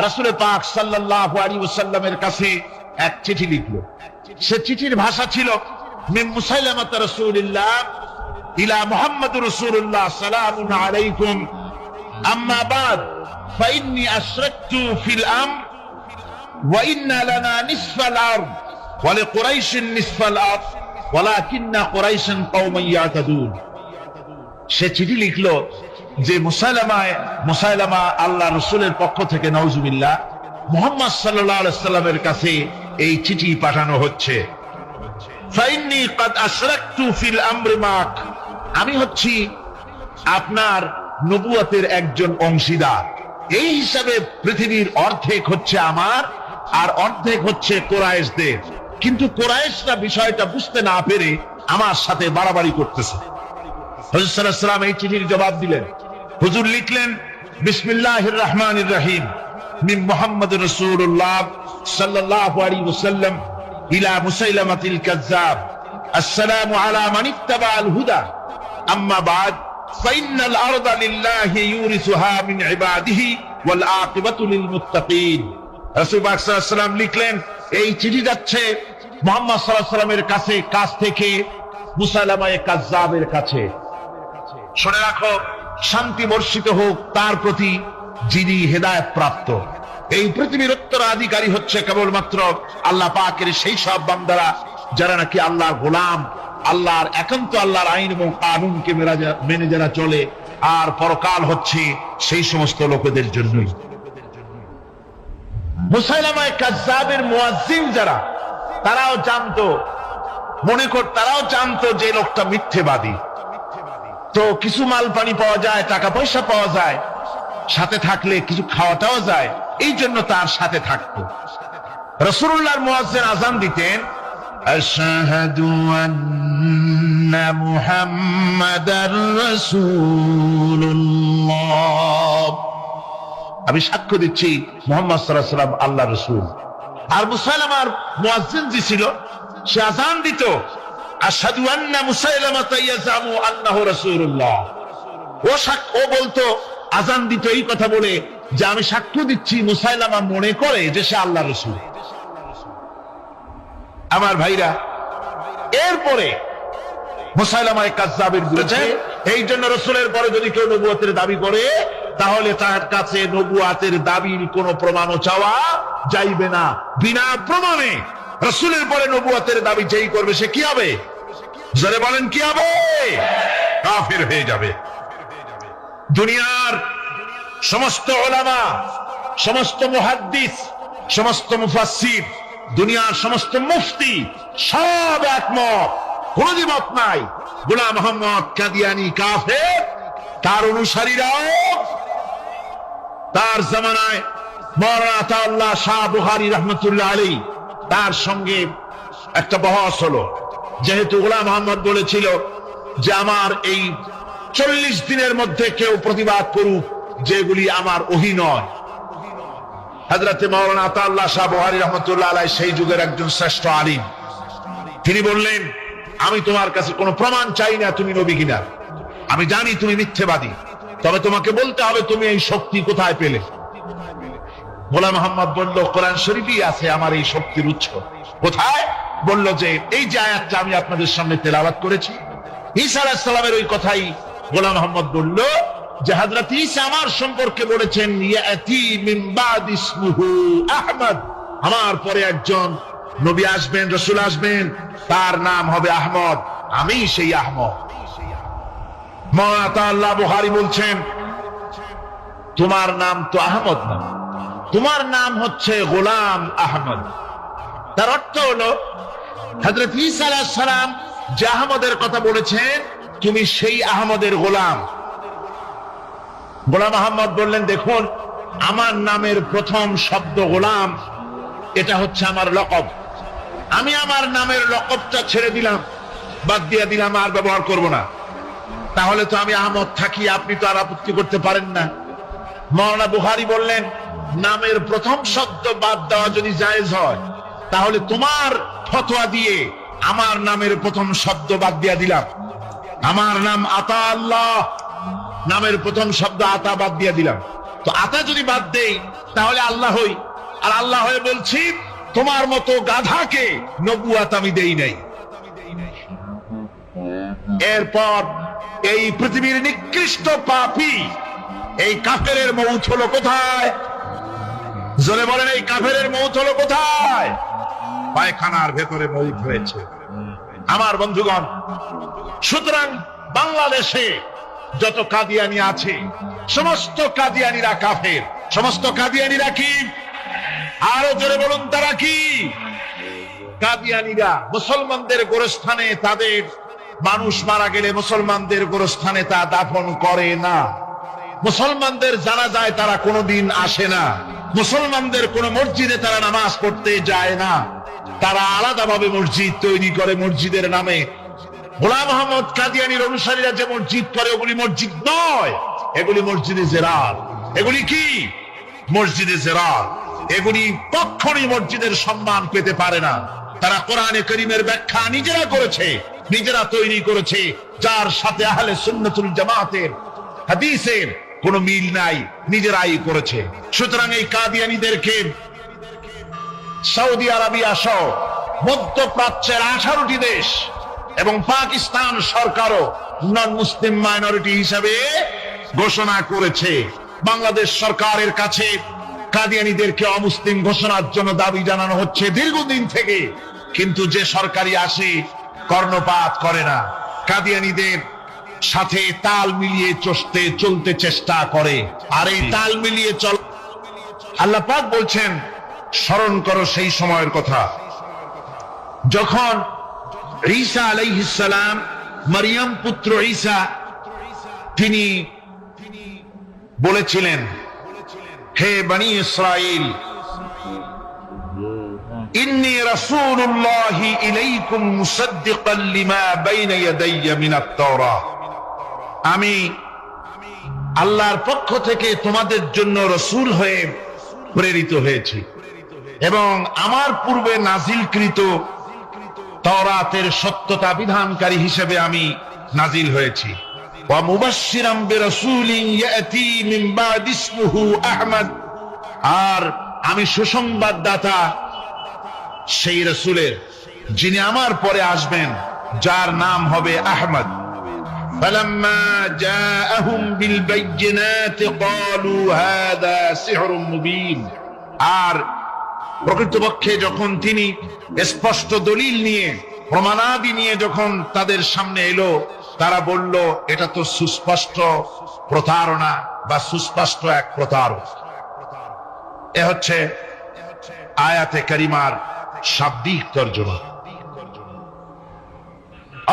রাসূল পাক সাল্লাল্লাহু আলাইহি ওয়াসাল্লামের কাছে এক চিঠি লিখলো। সে চিঠির ভাষা ছিল মিন মুসাইলামাত রাসূলিল্লাহ ইলা মুহাম্মাদুর রাসূলুল্লাহ সালামু আলাইকুম আম্মা বাদ ফাইন্নী আশরাকতু ফিল আমর ওয়া ইন্না লানা নিসফাল আরদ ওয়া লিকুরাইশিন নিসফাল আরদ ওয়ালাকিন্না কুরাইশান কওমান ইয়াতাদুন। সে চিঠি লিখলো যে মুসাইলামা আল্লাহ রাসূলের পক্ষ থেকে নাউজুবিল্লাহ মুহাম্মদ সাল্লাল্লাহু আলাইহি ওয়াসাল্লামের কাছে এই চিঠি পাঠানো হচ্ছে। ফাইন্নী ক্বাদ আশরাকতু ফিল আমরি মাক, আমি হচ্ছি আপনার নবুয়তের একজন অংশীদার। এই হিসাবে পৃথিবীর অর্ধেক হচ্ছে আমার আর অর্ধেক হচ্ছে কুরাইশদের। কিন্তু কুরাইশরা বিষয়টা বুঝতে না পেরে আমার সাথে বাড়াবাড়ি করতেছে। হুজুর সাল্লাল্লাহু আলাইহি ওয়াসাল্লাম এই চিঠির জবাব দিলেন। হুজুর লিখলেন বিসমিল্লাহির রহমানির রহিম মিন মুহাম্মাদুর রাসূলুল্লাহ সাল্লাল্লাহু আলাইহি ওয়াসাল্লাম ইলা মুসাইলামাতিল কাজ্জাব আসসালামু আলা মান ইত্তাবাআল হুদা আম্মা বাদ ফাইনাল আরদা লিল্লাহি ইউরিসুহা মিন ইবাদিহি ওয়াল আকিবাতু লিল মুত্তাকিন। রাসূল পাক সাল্লাল্লাহু আলাইহি ওয়াসাল্লাম লিখলেন, এই চিঠি যাচ্ছে মুহাম্মদ সাল্লাল্লাহু আলাইহি ওয়াসাল্লামের কাছ থেকে মুসাইলামায়ে কাজ্জাবের কাছে। শুনে রাখো, শান্তি বর্ষিত হোক তার প্রতি যিনি হেদায়েত প্রাপ্ত। এই পৃথিবীর উত্তরাধিকারী হচ্ছে কেবলমাত্র আল্লাহ পাকের সেই সব বান্দারা যারা নাকি আল্লাহর গোলাম, আল্লাহর একান্ত আল্লাহর আইন এবং কানুনকে মেনে যারা চলে। আর পরকাল হচ্ছে সেই সমস্ত লোকেদের জন্যই। মুসাইলামায়ে কাজ্জাবের মুয়াজ্জিন যারা, তারাও জানতো, তারাও জানতো যে লোকটা মিথ্যেবাদী। তো কিছু মাল পানি পাওয়া যায়, টাকা পয়সা পাওয়া যায়, সাথে থাকলে কিছু খাওয়াটাও যায়, এই জন্য তার সাথে থাকতো। রাসূলুল্লাহর মুয়াজ্জিন আযান দিতেন, আশহাদু আন্না মুহাম্মাদার রাসূলুল্লাহ, আমি সাক্ষ্য দিচ্ছি মুহাম্মদ সাল্লাল্লাহু আলাইহি ওয়াসাল্লাম আল্লাহর রাসূল। আর মুসাইলামার মুয়াজ্জিন যে ছিল, সে আযান দিত, আশহাদু আন্না মুসাইলামা ইয়াজামু আন্নাহু রাসূলুল্লাহ। ও বলতো, আযান দিত এই কথা বলে যে আমি সাক্ষ্য দিচ্ছি মুসাইলামা মনে করে যে সে আল্লাহর রাসূল। আমার ভাইরা, এরপরে মুসাইলামায়ে কাজ্জাবের বিরুদ্ধে, এই জন্য রাসূলের পরে যদি কেউ নবুয়তের দাবি করে, তাহলে তার কাছে নবুয়তের দাবির কোনো প্রমাণও চাওয়া যাইবে না। বিনা প্রমাণে রাসূলের পরে নবুয়তের দাবি যেই করবে সে কি হবে? জোরে বলেন, কি হবে? কাফের হয়ে যাবে। দুনিয়ার সমস্ত উলামা, সমস্ত মুহাদ্দিস, সমস্ত মুফাসসির, দুনিয়ার সমস্ত মুফতি সব একমত, কোনো দ্বিমত নাই, গোলাম মোহাম্মদ কাদিয়ানী কাফের। তার অনুসারীরাও, তার জামানায় মাওলানা আতাউল্লাহ শাহ বুখারী রাহমাতুল্লাহ আলাইহি, তার সঙ্গে একটা বহস হলো। যেহেতু গোলাম মোহাম্মদ বলেছিল যে আমার এই 40 দিনের মধ্যে কেউ প্রতিবাদ করুক যেগুলি আমার ওহী নয়। হযরতে মাওলানা আতাউল্লাহ শাহ বুখারী রাহমাতুল্লাহ আলাইহি সেই যুগের একজন শ্রেষ্ঠ আলিম, তিনি বললেন, আমি তোমার কাছে কোনো প্রমাণ চাই না তুমি নবী কিনা, আমি জানি তুমি মিথ্যেবাদী, তবে তোমাকে বলতে হবে তুমি এই শক্তি কোথায় পেলে। গোলাম মোহাম্মদ বলল, কোরআন শরীফই আছে আমার এই শক্তির উৎস। কোথায়? বলল যে এই যে আয়াতটা আমি আপনাদের সামনে তেলাওয়াত করেছি, ঈসা আলাইহিস সালামের ওই কথাই গোলাম মোহাম্মদ বলল যে হযরত ঈসা আমার সম্পর্কে বলেছেন, ইয়াতি মিন বাদ ইসমুহু আহমদ, আমার পরে একজন নবী আসবেন, রাসূল আসবেন, তার নাম হবে আহমদ, আমি সেই আহমদ। মাওলানা আতাউল্লাহ বুখারী বলছেন, তোমার নাম তো আহমদ না, তোমার নাম হচ্ছে গোলাম আহমদ। তার অর্থ হলো হযরত ঈসা আলাইহিস সালাম যে আহমদের কথা বলেছেন, তুমি সেই আহমদের গোলাম। গোলাম আহমদ বললেন, দেখুন আমার নামের প্রথম শব্দ গোলাম, এটা হচ্ছে আমার লকব, আমি আমার নামের লকবটা ছেড়ে দিলাম, বাদ দিয়ে দিলাম, আর ব্যবহার করব না। তাহলে তো আমি আহমদ থাকি, আপনি তো আর আপত্তি করতে পারেন না। মাওলানা বুখারী বললেন, নামের প্রথম শব্দ বাদ দেওয়া যদি জায়েজ হয়, তাহলে তোমার ফতোয়া দিয়ে আমার নামের প্রথম শব্দ বাদ দিয়ে দিলাম। আমার নাম আতা আল্লাহ, নামের প্রথম শব্দ আতা বাদ দিয়ে দিলাম। তো আতা যদি বাদ দেই তাহলে আল্লাহ হই, আর আল্লাহ হয়ে বলছি তোমার মতো গাধাকে নবুয়ত আমি দেই নাই। এরপর এই পৃথিবীর নিকৃষ্ট পাপী এই কাফেরের মৌত হলো কোথায়? জোরে বলেন, এই কাফেরের মৌত হলো কোথায়? পায়খানার ভেতরে মৌত হয়েছে। আমার বন্ধুগণ, সুতরাং বাংলাদেশে যত কাদিয়ানি আছে, সমস্ত কাদিয়ানিরা কাফের। সমস্ত কাদিয়ানিরা কি? আরো জোরে বলুন, তারা কি? কাদিয়ানিরা মুসলমানদের গোরস্থানে, তাদের মানুষ মারা গেলে মুসলমানদের গোরস্থানে তা দাফন করে না, মুসলমানদের জানাজায় তারা কোনোদিন আসে না, মুসলমানদের কোন মসজিদে তারা নামাজ পড়তে যায় না, তারা আলাদাভাবে মসজিদ তৈরি করে মসজিদের নামে। গোলাম মোহাম্মদ কাদিয়ানীর অনুসারীরা যে মসজিদ করে, ওগুলি মসজিদ নয়, এগুলি মসজিদে জেরার। এগুলি কি? মসজিদে জেরার। এগুলি কখনই মসজিদের সম্মান পেতে পারে না। তারা কোরআনে কারীমের ব্যাখ্যা নিজেরা করেছে, নিজেরা তৈরি করেছে, যার সাথে আহলে সুন্নাতুল জামাতের হাদিসের কোনো মিল নাই, নিজেরাই করেছে। সুতরাং এই কাদিয়ানীদেরকে সৌদি আরবিয়া সহ মধ্যপ্রাচ্যের 18টি দেশ এবং পাকিস্তান সরকারও নন মুসলিম মাইনরিটি হিসাবে ঘোষণা করেছে। বাংলাদেশ সরকারের কাছে কাদিয়ানীদেরকে অমুসলিম ঘোষণার জন্য দাবি জানানো হচ্ছে দীর্ঘদিন থেকে, কিন্তু যে সরকারি আসে কর্ণপাত করে না, কাদিয়ানীদের সাথে তাল মিলিয়ে চলতে চেষ্টা করে। আর এই তাল মিলিয়ে চল, আল্লাহ পাক বলছেন স্মরণ করো সেই সময়ের কথা যখন ঈসা আলাইহিস সালাম, মারিয়াম পুত্র ঈসা, তিনি বলেছিলেন, হে বনি ইসরাইল, ইন্নী রাসূলুল্লাহি ইলাইকুম মুসাদ্দিকান লিমা বাইনা ইয়াদাইয়া মিনাত তাওরাহ, আমি আল্লাহর পক্ষ থেকে তোমাদের জন্য রাসূল হয়ে প্রেরিত হয়েছি এবং আমার পূর্বে নাজিলকৃত তাওরাতের সত্যতা বিধানকারী হিসেবে আমি নাজিল হয়েছি। ওয়া মুবাশশিরাম বিরাসূলিন ইয়াতি মিন বাদি ইসমুহু আহমদ, আর আমি সুসংবাদদাতা সেই রাসূলের যিনি আমার পরে আসবেন, যার নাম হবে আহমদ। ফালাম্মা জাআহুম বিল বাইয়িনাতি ক্বালু হাযা সিহরুম মুবিন, আর প্রকৃতপক্ষে যখন তিনি স্পষ্ট দলিল নিয়ে, প্রমাণাদি নিয়ে যখন তাদের সামনে এলো, তারা বলল এটা তো সুস্পষ্ট প্রতারণা বা সুস্পষ্ট এক প্রতারক। এ হচ্ছে আয়াতে কারিমার শাব্দিক তর্জমা।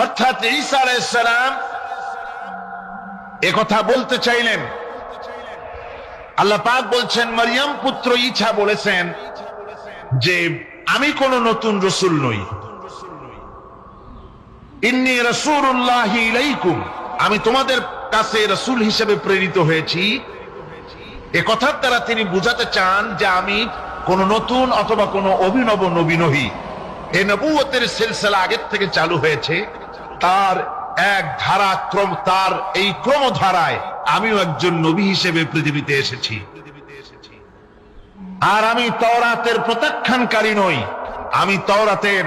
অর্থাৎ ঈসা আলাইহিস সালাম একথা বলতে চাইলেন। আল্লাহ পাক বলছেন, মারিয়াম পুত্র ঈসা বলেছেন যে আমি কোন নতুন রাসূল নই, ইন্নী রাসূলুল্লাহি ইলাইকুম, আমি তোমাদের কাছে রাসূল হিসেবে প্রেরিত হয়েছি। এ কথার দ্বারা তিনি বুঝাতে চান যে আমি কোন নতুন অথবা কোন অভিনব নবী নহি। এই নবুয়তের সিলসিলা আগের থেকে চালু হয়েছে, তার এক ধারাক্রম, তার এই ক্রমধারায় আমিও একজন নবী হিসেবে পৃথিবীতে এসেছি। আর আমি তাওরাতের প্রত্যাখ্যানকারী নই, আমি তাওরাতের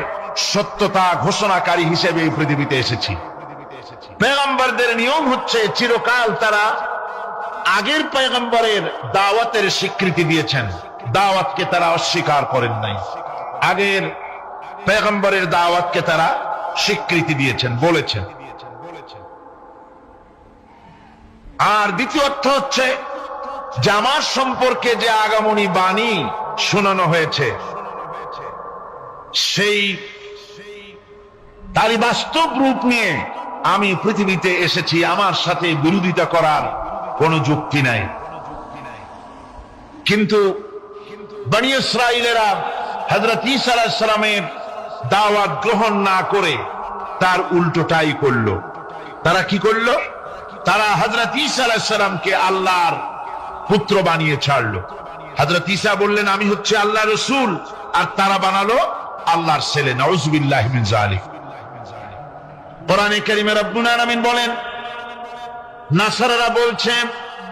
সত্যতা ঘোষণাকারী হিসেবে এই পৃথিবীতে এসেছি। পয়গম্বরদের নিয়ম হচ্ছে চিরকাল তারা আগের পয়গম্বরের দাওয়াতের স্বীকৃতি দিয়েছেন, দাওয়াতকে তারা অস্বীকার করেন নাই। আগের পয়গম্বরের দাওয়াতকে তারা স্বীকৃতি দিয়েছেন, বলেছেন। আর দ্বিতীয় অর্থ হচ্ছে যে আমার সম্পর্কে যে আগামনী বাণী শোনানো হয়েছে, সেই তারই বাস্তব রূপ নিয়ে আমি পৃথিবীতে এসেছি, আমার সাথে বিরোধিতা করার কোন যুক্তি নাই। কিন্তু বনী ইসরাইলেরা হযরত ঈসা আলাইহিস সালামের দাওয়াত গ্রহণ না করে তার উল্টোটাই করলো। তারা কি করলো? তারা হযরত ঈসা আলাইহিস সালামকে আল্লাহর পুত্র বানিয়ে ছাড়লো। হযরত ঈসা বললেন আমি হচ্ছে আল্লাহর রাসূল, আর তারা বানালো আল্লাহর ছেলে। নাউযুবিল্লাহি মিন যালিক। কোরআনে কারীমে রব্বুল আলামিন বলেন, নাসারারা বলছে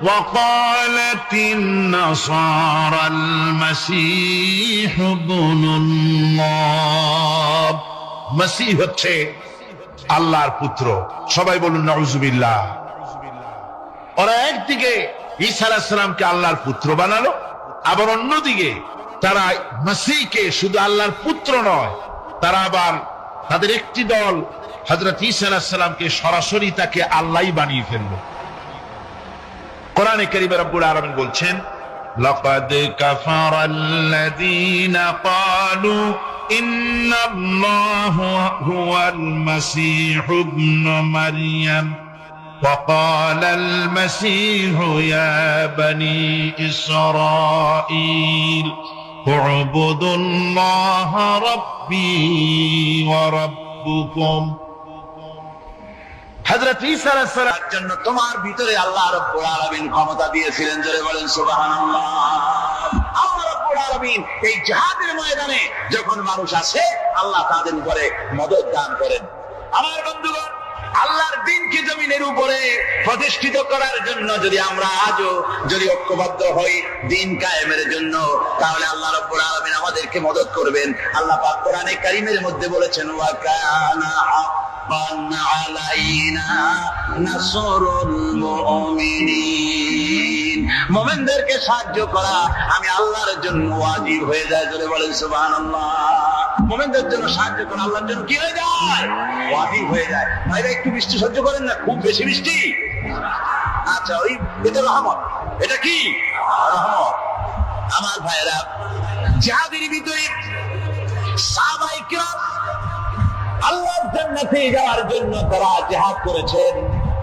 ওয়াকালাতিন নাসারাল মাসীহ ইবনুল্লাহ, মাসীহ হচ্ছে আল্লাহর পুত্র। সবাই বলুন নাউযুবিল্লাহ। ওরা একদিকে ঈসা আলাইহিস সালামকে আল্লাহর পুত্র বানালো, আবার অন্যদিকে তারা মাসীহকে শুধু আল্লাহর পুত্র নয়, তারা আবার তাদের একটি দল হযরত ঈসা আলাইহিস সালামকে সরাসরি তাকে আল্লাহই বানিয়ে ফেললো। কোরআনে কারীমে রব্বুল আলামিন বলছেন, লাকাদ কাফারাল্লাযীনা ক্বালু ইন্নাল্লাহা হুয়াল মাসীহু ইবনু মারইয়াম وقال المسيح يا بني إسرائيل اعبدوا الله ربي وربكم। হযরত ঈসা আলাইহিস সালামের জন্য তোমার ভিতরে আল্লাহ রাব্বুল আলামিন ক্ষমতা দিয়েছিলেন, জোরে বলেন সুবহানাল্লাহ। আল্লাহ রাব্বুল আলামিন এই জিহাদের ময়দানে যখন মানুষ আসে, আল্লাহ তাদের উপরে মদদ দান করেন। আমার বন্ধুগণ, আল্লাহর দ্বীনকে জমিনের উপরে প্রতিষ্ঠিত করার জন্য যদি আমরা আজও যদি ঐক্যবদ্ধ হই দ্বীন কায়েমের জন্য, তাহলে আল্লাহ রাব্বুল আলামিন আমাদেরকে মদদ করবেন। আল্লাহ পাক কোরআনে কারীমের মধ্যে বলেছেন, ওয়া কানা হাক্কান আলাইনা নাসরুল মুমিনিন, মুমিনদেরকে সাহায্য করা আমি আল্লাহর জন্য ওয়াজিব হয়ে যায়। জোরে বলেন সুবহানাল্লাহ। মুমিনদের জন্য সাহায্য করা আল্লাহর জন্য কি হয়ে যায়? ওয়াজিব হয়ে যায়। ভাইরা একটু বৃষ্টি সহ্য করেন না, খুব বেশি বৃষ্টি। আচ্ছা, ওই এটা রহমত। এটা কি রহমত? আমার ভাইরা, জিহাদের ভিতরে সাহাবায়ে কিরাম আল্লাহর জান্নাতে যাওয়ার জন্য তারা জিহাদ করেছেন।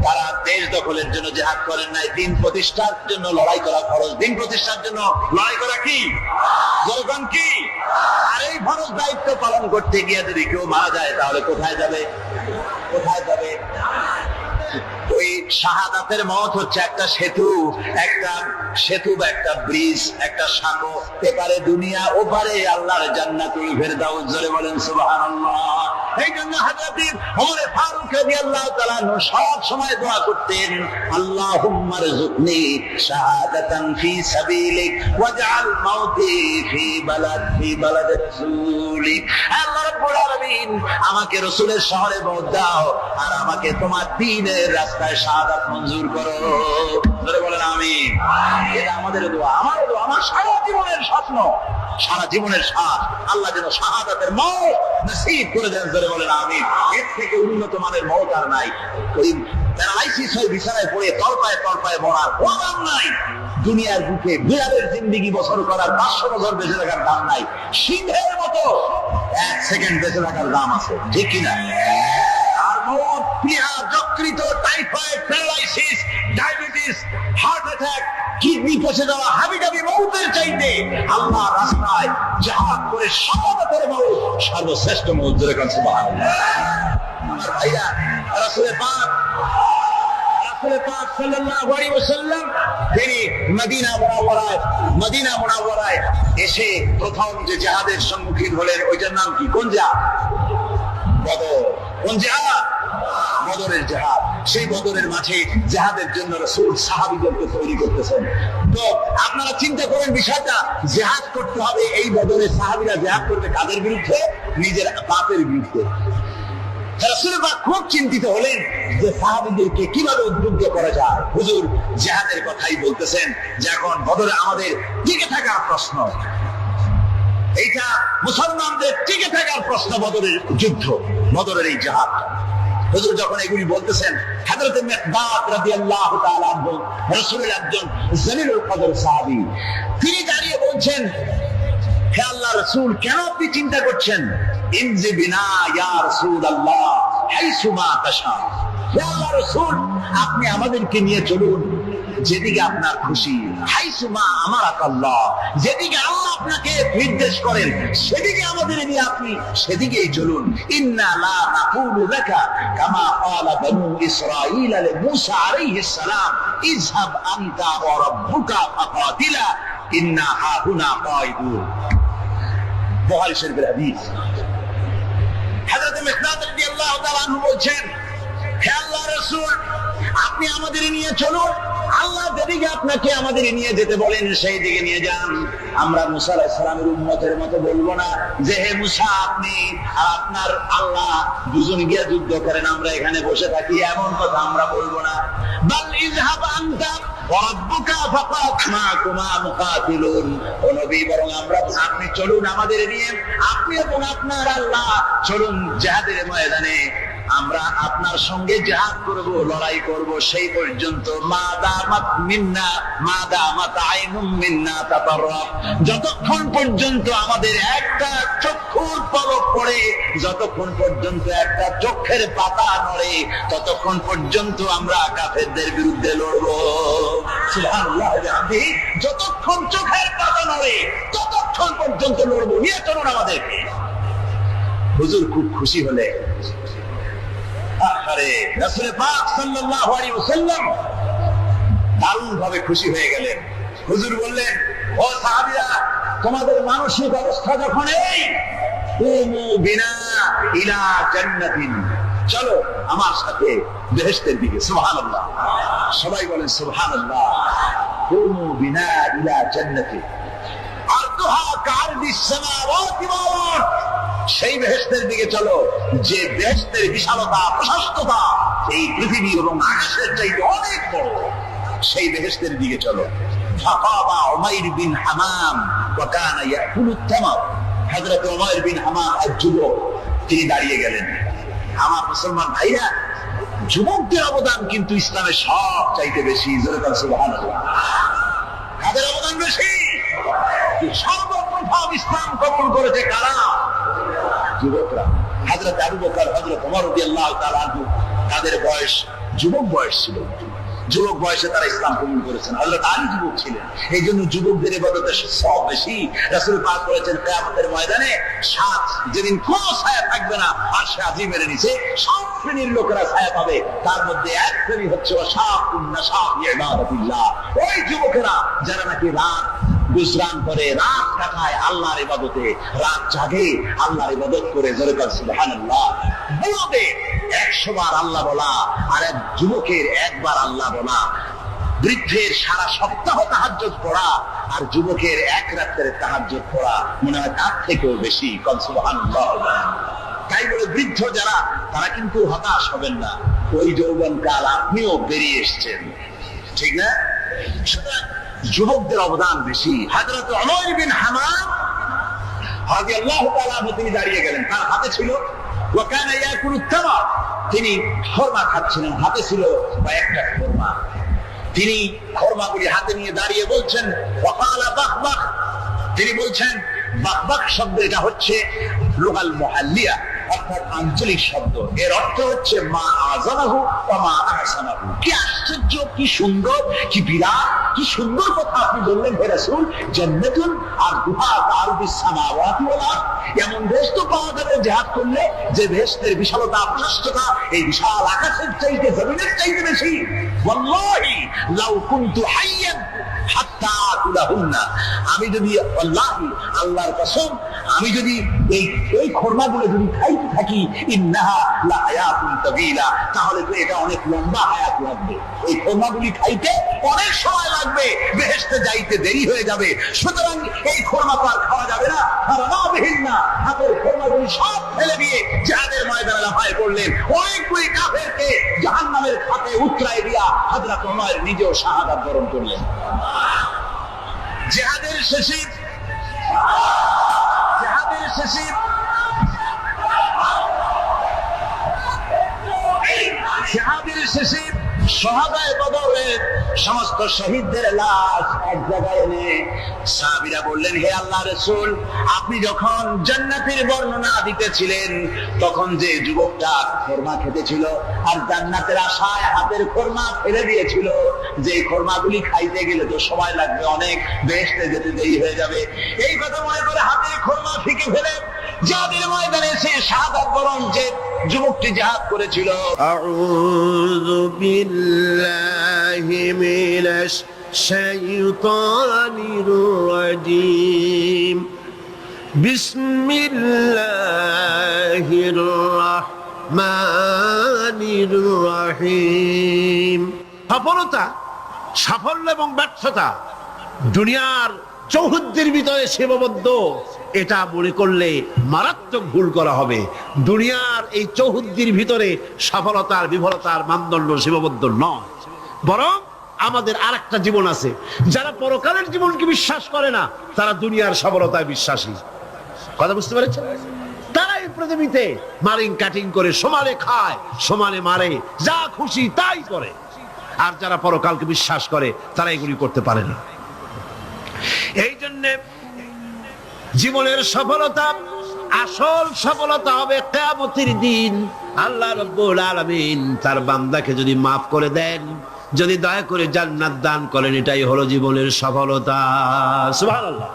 তারা দেশ দখলের জন্য জিহাদ করেন নাই, দিন প্রতিষ্ঠার জন্য লড়াই করা ফরজ। দিন প্রতিষ্ঠার জন্য লড়াই করা কি জনগণ কি? আর এই ফরজ দায়িত্ব পালন করতে গিয়ে যদি কেউ মারা যায়, তাহলে কোথায় যাবে? কোথায় যাবে? ওই শাহাদাতের মত হচ্ছে একটা সেতু, একটা সেতু বা একটা ব্রিজ, একটা সাঁকো। এপারে দুনিয়া, ওপারে আল্লাহর জান্নাতুল ফেরদাউস। জোরে বলেন সুবহানাল্লাহ। এই জন্য হযরত ওমর ফারুক রাদিয়াল্লাহু তাআলা সব সময় দোয়া করতেন, আল্লাহুম্মা রযুকনি শাহাদাতান ফি সাবিলিক ওয়াজআল মাউতি ফি বালাদ রাসূলিক। আল্লাহ রাব্বুল আলামিন, আমাকে রাসূলের শহরে মওত দাও, আর আমাকে তোমার দ্বীনের রাস্তায় শাহাদাত মঞ্জুর করো। জোরে বলেন আমিন। এটা আমাদের দোয়া, আমার দোয়া, আমার সারা জীবনের স্বপ্ন, সারা জীবনের স্বাদ, আল্লাহ যেন শাহাদাতের মওত নসিব করে দেন। জোরে বলেন আমিন। এর থেকে উন্নত মানের মওত আর নাই। ওই প্যারালাইসিস হয়ে বিছানায় পড়ে তলপায় তলপায় মরার কোনো দাম নাই। দুনিয়ার বুকে বিড়ালের জিন্দেগি বছর করার 500 বছর বেঁচে থাকার দাম নাই। সিংহের মতো 1 সেকেন্ড বেঁচে থাকার দাম আছে, ঠিক কিনা? আর মওত, প্লিহা, যকৃত, typhoid, paralysis, diabetes, heart attack, kidney পচে যাওয়া, হাবিজাবি মওতের চাইতে আল্লাহর রাস্তায় জিহাদ করে শাহাদাতের মওত সর্বশ্রেষ্ঠ মওত। জোরে বলেন সুবহানাল্লাহ। আমার ভাইরা, রাসূল পাক সাল্লাল্লাহু আলাইহি ওয়াসাল্লাম তিনি মদিনা মুনাওয়ারায় এসে প্রথম যে জিহাদের সম্মুখীন হলেন, ওইটার নাম কি? কোন জিহাদ? বদর। কোন জিহাদ? বদরের জিহাদ। সেই বদরের মাঠে জিহাদের জন্য রাসূল সাহাবীদেরকে তৈরি করতেছেন। তো আপনারা চিন্তা করেন বিষয়টা, জিহাদ করতে হবে, এই বদরের সাহাবীরা জিহাদ করবে কাদের বিরুদ্ধে? নিজের বাপের বিরুদ্ধে। রাসূল পাক খুব চিন্তিত হলেন যে সাহাবীদেরকে কিভাবে উদ্বুদ্ধ করা যায়। হুজুর জিহাদের কথাই বলতেছেন যে এখন বদরে আমাদের টিকে থাকার প্রশ্ন, এইটা মুসলমানদের টিকে থাকার প্রশ্ন, বদরের যুদ্ধ, বদরের এই জিহাদ। হুজুর যখন এগুলি বলতেছেন, হযরত মিকদাদ রাদিয়াল্লাহু তাআলা আনহু রাসূলের একজন জলিলুল কদর সাহাবী, তিনি দাঁড়িয়ে বলছেন, হে আল্লাহ রাসূল, কেন আপনি চিন্তা করছেন? ইনজি বিনা ইয়া রাসূলুল্লাহ হাইসুমা তাশা। হে আল্লাহ রাসূল, আপনি আমাদেরকে নিয়ে চলুন যেদিকে আপনার খুশি। হাইসুমা আমারাকাল্লাহ, যেদিকে আল্লাহ আপনাকে নির্দেশ করেন সেদিকে আমাদের নিয়ে আপনি সেদিকেই চলুন। ইন্না লা নাকুলু লাকা কামা ক্বালা বানু ইসরাঈল লিমূসা আলাইহিস সালাম, ইযহাব আনতা ওয়া রাব্বুকা ফাকাতিলা ইন্না হাহুনা কাঈদুন। বুখারী শরীফের হাদিস। হযরত মিকদাদ রাদিয়াল্লাহু তাআলা আনহু বলছেন, হে আল্লাহর রাসূল, আপনি আমাদের নিয়ে চলুন, আল্লাহ যেদিকে আপনাকে আমাদের নিয়ে যেতে বলেন সেই দিকে নিয়ে যান। আমরা মুসা আলাইহিস সালামের উম্মতের মতো বলবো না যে হে মুসা, আপনি আর আপনার আল্লাহ দুজন গিয়ে যুদ্ধ করেন, আমরা এখানে বসে থাকি, এমন কথা আমরা বলবো না। বাল ইযহাব আনতা ওয়া রাব্বুকা ফাকাত মাকুমা মুকাতিলুন। ও নবী, বরং আপনি চলুন আমাদের নিয়ে, আপনি এবং আপনার আল্লাহ চলুন জিহাদের ময়দানে, আমরা আপনার সঙ্গে জিহাদ করব, লড়াই করব সেই পর্যন্ত। যতক্ষণ পর্যন্ত আমাদের একটা চক্ষুর পলক পড়ে, যতক্ষণ পর্যন্ত একটা চোখের পাতা নড়ে, ততক্ষণ পর্যন্ত আমরা কাফেরদের বিরুদ্ধে লড়ব। সুবহানাল্লাহ। যতক্ষণ চোখের পাতা নড়ে ততক্ষণ পর্যন্ত লড়ব, নিয়ে চলুন আমাদেরকে। হুজুর খুব খুশি হলে রাসূল পাক সাল্লাল্লাহু আলাইহি ওয়াসাল্লাম দারুণ ভাবে খুশি হয়ে গেলেন। হুজুর বললেন, ও সাহাবীরা, তোমাদের মানসিক অবস্থা যখন এই কুমু বিনা ইলা জান্নাতিন, চলো আমার সাথে বেহেশতের দিকে। সুবহানাল্লাহ, সবাই বলেন সুবহানাল্লাহ। কুমু বিনা ইলা জান্নাতি আরদুহা কারদিস সামাওয়াতি ওয়াল আরদ, সেই বেহেশতের দিকে চলো যে বেহেশতের বিশালতা প্রশস্ততা এই পৃথিবী এবং আকাশের চাইতে অনেক বড়। সেই বেহেশতের দিকে চলো। ফাকাবা উমাইর বিন হামাম ওয়া কানা ইয়াকুলু তামার। হযরত উমাইর বিন হামাম এক যুবক, তিনি দাঁড়িয়ে গেলেন। আমার মুসলমান ভাইরা, যুবকদের অবদান কিন্তু ইসলামের সব চাইতে বেশি। সুবহানাল্লাহ, কাদের অবদান বেশি? সর্বপ্রথম ইসলাম কবুল করেছে কারা? যুবকরা। হযরত আবু বকর, হযরত ওমর রাদিয়াল্লাহু তাআলা আনহু, তাদের বয়স যুবক বয়স ছিল। যুবক বয়সে তারা ইসলাম কবুল করেছেন। হযরত আলী যুবক ছিলেন, এই জন্য যুবকদের ইবাদতের সওয়াব বেশি। রাসূল পাক বলেছেন কিয়ামতের ময়দানে যেদিন কোনো ছায়া থাকবে না আরশে আজিমের নিচে সব শ্রেণীর লোকেরা ছায়া পাবে, তার মধ্যে এক শ্রেণী হচ্ছে ওয়াশাকুন নাশাব ইবাদাতিল্লাহ, ওই যুবকেরা যারা নাকি রাত গুজরান করে, রাত কাটায় আল্লাহর ইবাদতে, রাত জাগে আল্লাহর ইবাদত করে। জোরে বলেন সুবহানাল্লাহ। বুড়োদের 100 বার আল্লাহ বলা আর এক যুবকের একবার আল্লাহ বলা, বৃদ্ধের সারা সপ্তাহ তাহাজ্জুদ পড়া আর যুবকের এক রাতের তাহাজ্জুদ পড়া মনে হয় তার থেকেও বেশি। সুবহানাল্লাহ। তাই বলে বৃদ্ধ যারা, তারা কিন্তু হতাশ হবেন না। ওই যৌবনকাল আপনিও বেরিয়ে এসছেন, ঠিক না? সুতরাং যুবকদের অবদান বেশি। হযরত উমাইর বিন হামাম রাদিয়াল্লাহু তাআলা আনহু, তিনি দাঁড়িয়ে গেলেন। তার হাতে ছিল ওয়া কানা ইয়াকুলু তামার, তিনি খরমা খাচ্ছিলেন। হাতে ছিল কয়েকটা খরমা। তিনি খরমাগুলি হাতে নিয়ে দাঁড়িয়ে বলছেন ওয়াকালা বাকবাক, তিনি বলছেন বাকবাক শব্দ, এটা হচ্ছে লুগাল মুহাল্লিয়া, অর্থাৎ আঞ্চলিক শব্দ। এর অর্থ হচ্ছে মা আযামাহু ওয়া মা আহসানাহু। কি আশ্চর্য, কি সুন্দর, কি বিরাট, কি সুন্দর কথা আপনি বললেন হে রাসূল। জান্নাতুন আরদুহা কারদিস সামাওয়াতি ওয়াল আরদ, এমন দেশ তো পাওয়া যাবে জিহাদ করলে যে বেহেশতের বিশালতা প্রশস্ততা এই বিশাল আকাশের চাইতে, জমিনের চাইতে বেশি। ওয়াল্লাহি লাউ কুনতু হাইয়ান হাত্তা আকুলাহুন্না, আমি যদি আল্লাহি, আল্লাহর কসম, আমি যদি এই খরমাগুলো যদি খাইতে থাকি, ইন্নাহা লাহায়াতুন তাবিলা, তাহলে তো এটা অনেক লম্বা হায়াত লাগবে। এই খরমাগুলি খাইতে অনেক সময় লাগবে, বেহেশতে যাইতে দেরি হয়ে যাবে। সুতরাং এই খরমা তো আর খাওয়া যাবে না। হারামাবিহিন্না, হাতের খরমাগুলি সব ফেলে দিয়ে জিহাদের ময়দানে লাফায় পড়লেন। অনেকগুলি কাফেরকে জাহান্নামের খাতে উতরায় দিয়া হযরত ওমর নিজেও শাহাদাত বরণ করলেন। জিহাদের শেষে শাহাদায়ে বদরের সমস্ত শহীদদের লাশ এক জায়গায় এনে সাহাবীরা বললেন, হে আল্লাহর রাসূল, আপনি যখন জান্নাতের বর্ণনা দিতেছিলেন তখন যে যুবকটা খরমা খেতেছিল আর জান্নাতের আশায় হাতের খরমা ফেলে দিয়েছিল, যে খরমাগুলি খাইতে গেলে তো সময় লাগবে অনেক, বেহেশতে যেতে দেরি হয়ে যাবে, এই কথা মনে করে হাতের খরমা ফিকে ফেলে জিহাদের ময়দানে এসে শাহাদাত বরণ যে যুবকটি জিহাদ করেছিল। আউযু বিল্লাহি মিনাশ শাইতানির রাজীম। বিসমিল্লাহির রাহমানির রহিম। সাফল্য এবং ব্যর্থতা দুনিয়ার চৌহদ্দির ভিতরে সীমাবদ্ধ, এটা মনে করলে মারাত্মক ভুল করা হবে। দুনিয়ার এই চৌহদ্দির ভিতরে সফলতার বিফলতার মানদণ্ড সীমাবদ্ধ নয়, বরং আমাদের আরেকটা জীবন আছে। যারা পরকালের জীবনকে বিশ্বাস করে না, তারা দুনিয়ার সফলতায় বিশ্বাসী। কথা বুঝতে পেরেছেন? তারা এই পৃথিবীতে মারিং কাটিং করে সমানে খায়, সমানে মারে, যা খুশি তাই করে। আর যারা পরকালকে বিশ্বাস করে তারা এগুলি করতে পারে না। এই জন্যে জীবনের সফলতা, আসল সফলতা হবে কিয়ামতের দিন। আল্লাহ রাব্বুল আলামিন তার বান্দাকে যদি মাফ করে দেন, যদি দয়া করে জান্নাত দান করেন, এটাই হলো জীবনের সফলতা। সুবহানাল্লাহ।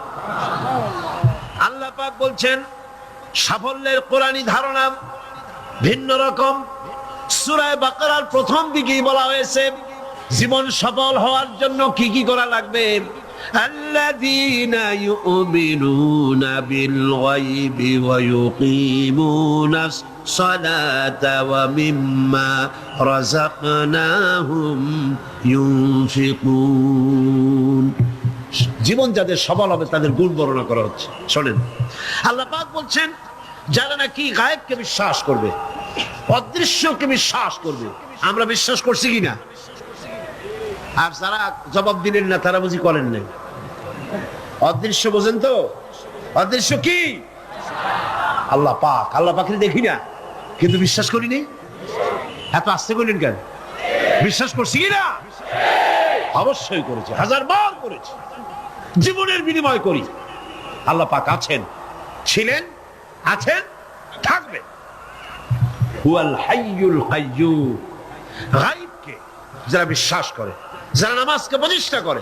আল্লাহ পাক বলছেন সাফল্যের কোরআনী ধারণা ভিন্ন রকম। সূরা বাকারার প্রথম দিকেই বলা হয়েছে জীবন সফল হওয়ার জন্য কি কি করা লাগবে। আল্লাযীনা ইউমিনুনা বিল গায়বি ওয়া ইউকিমুনাস সালাতা ওয়া মিম্মা রাযাকনাহুম ইউনফিকুন। জীবন যাদের সফল হবে তাদের গুণ বর্ণনা করা হচ্ছে। শোনেন, আল্লাহ পাক বলছেন যারা নাকি গায়েবকে বিশ্বাস করবে, অদৃশ্যকে বিশ্বাস করবে, আমরা বিশ্বাস করছি কিনা? আর যারা জবাব দিলেন না তারা বুঝি করেন নাই। অদৃশ্য বোঝেন তো? অদৃশ্য কি? আল্লাহ পাক। আল্লাহ পাকের দেখি না কিন্তু বিশ্বাস করি নি। এত আস্তে করলেন কেন? বিশ্বাস করছি কিনা? অবশ্যই করেছি, হাজারবার করেছি, জীবনের বিনিময় করি। আল্লাহ পাক আছেন, ছিলেন, আছেন, থাকবেন। হুয়াল হাইয়ুল কাইয়্যুম। গায়বকে যারা বিশ্বাস করে, যারা নামাজকে প্রতিষ্ঠা করে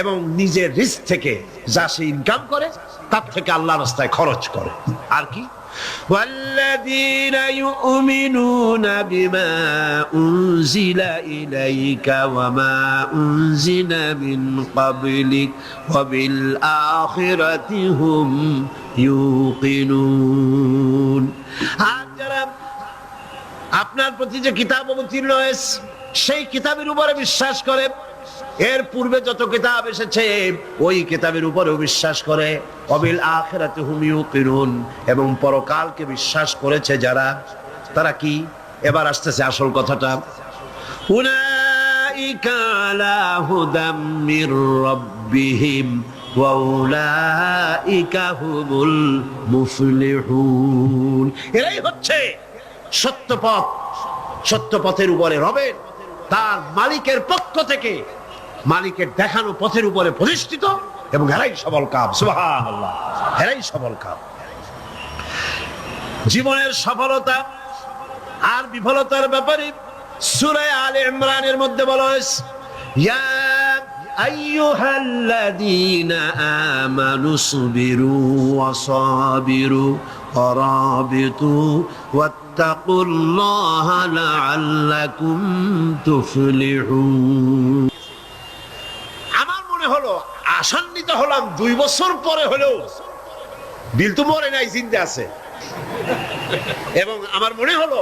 এবং নিজের রিস্ক থেকে যা সে ইনকাম করে তার থেকে আল্লাহর রাস্তায় খরচ করে। আর কি? والذين يؤمنون بما أنزل إليك وما أنزل من قبلك وبالآخرة هم يوقنون। আপনার প্রতি যে কিতাব অবতীর্ণ হয়েছে সেই কিতাবের উপরে বিশ্বাস করে, এর পূর্বে যত কিতাব এসেছে ওই কিতাবের উপরেও বিশ্বাস করে। ওয়াবিল আখিরাতি হুম ইউকিনুন, এবং পরকালকে বিশ্বাস করেছে যারা, তারা কি? এবার আসতেছে আসল কথাটা। উলাইকা আলা হুদাম মির রাব্বিহিম ওয়া উলাইকা হুমুল মুফলিহুন। এরাই হচ্ছে সত্য পথ, সত্য পথের উপরে রবের তার মালিকের পক্ষ থেকে, মালিকের দেখানো পথের উপরে প্রতিষ্ঠিত, এবং এরাই সফল কাম। সুবহানাল্লাহ, এরাই সফল কাম। জীবনের সফলতা আর বিফলতার ব্যাপারে সূরা আলে ইমরানের মধ্যে বলা হয়েছে, ইয়া আইয়ুহাল্লাযীনা আমানু সুবিরু ওয়া সাবিরু ওয়া রাবিতু ওয়াত্তাকুল্লাহা লাআল্লাকুম তুফলিহুন। আমার মনে হলো আশান্বিত হলাম 2 বছর পরে হলেও বিল তো মরে নাই, জিন্দা আছে। এবং আমার মনে হলো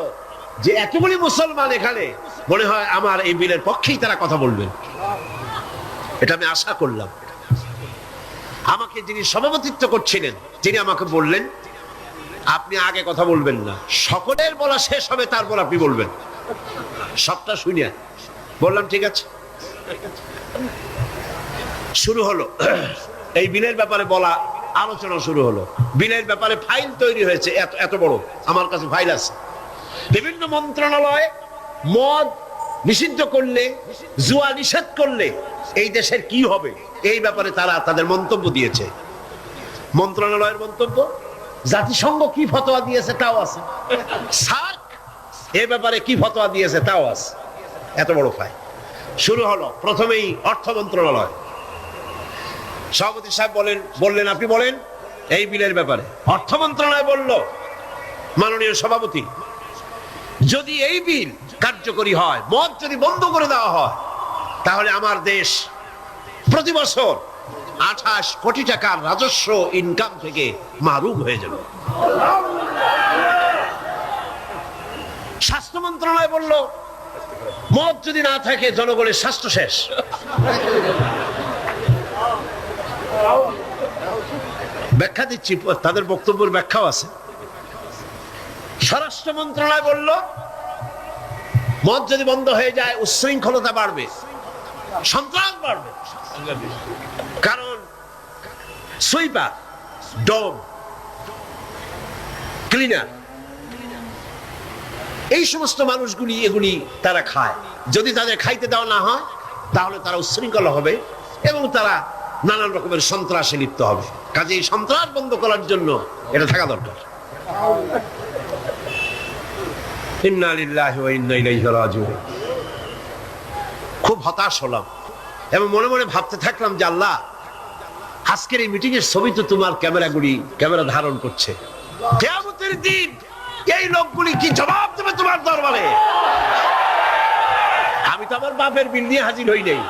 যে এতগুলি মুসলমান এখানে, মনে হয় আমার এই বিলের পক্ষেই তারা কথা বলবেন, এটা আমি আশা করলাম। আমাকে যিনি সভাপতিত্ব করছিলেন তিনি আমাকে বললেন, আপনি আগে কথা বলবেন না, সকলের বলা শেষ হবে তারপর আপনি বলবেন। সবটা শুনিয়া বললাম ঠিক আছে। শুরু হলো এই বিলের ব্যাপারে বলা, আলোচনা শুরু হলো। বিলের ব্যাপারে ফাইল তৈরি হয়েছে, এত এত বড়, আমার কাছে ফাইল আছে। বিভিন্ন মন্ত্রণালয় মদ নিষিদ্ধ করলে, জুয়া নিষেধ করলে এই দেশের কি হবে এই ব্যাপারে তারা তাদের মন্তব্য দিয়েছে। মন্ত্রণালয়ের মন্তব্য, জাতিসংঘ কি ফতোয়া দিয়েছে তাও আছে, সার্ক এই ব্যাপারে কি ফতোয়া দিয়েছে তাও আছে। এত বড় ফাইল। শুরু হলো প্রথমেই অর্থ মন্ত্রণালয়। সভাপতি সাহেব বললেন আপনি বলেন এই বিলের ব্যাপারে। অর্থ মন্ত্রণালয় বলল, মাননীয় সভাপতি, যদি এই বিল কার্যকরী হয়, মদ যদি বন্ধ করে দেওয়া হয়, তাহলে আমার দেশ প্রতি বছর 28 কোটি টাকার রাজস্ব ইনকাম থেকে মাহরুম হয়ে যাবে। স্বাস্থ্য মন্ত্রণালয় বলল, মদ যদি না থাকে জনগণের স্বাস্থ্য শেষ। ব্যাখ্যা দিচ্ছি, তাদের বক্তব্যের ব্যাখ্যাও আছে। স্বরাষ্ট্র মন্ত্রণালয় বলল, মদ যদি বন্ধ হয়ে যায় উচ্ছৃঙ্খলতা বাড়বে, সন্ত্রাস বাড়বে। কারণ সুইপার, ডম, ক্লিনার, এই সমস্ত মানুষগুলি এগুলি তারা খায়। যদি তাদের খাইতে দেওয়া না হয় তাহলে তারা উচ্ছৃঙ্খল হবে এবং তারা নানান রকমের সন্ত্রাসে লিপ্ত হবে। কাজে এই সন্ত্রাস বন্ধ করার জন্য এটা থাকা দরকার। ইন্না লিল্লাহি ওয়া ইন্না ইলাইহি রাজিউন। খুব হতাশ হলাম এবং মনে মনে ভাবতে থাকলাম যে আল্লাহ, আজকের এই মিটিং এর ছবি তো তোমার ক্যামেরা ধারণ করছে। কিয়ামতের দিন এই লোকগুলি কি জবাব দেবে তোমার দরবারে? আমি তো আমার বাপের বিল নিয়ে হাজির হই নাই,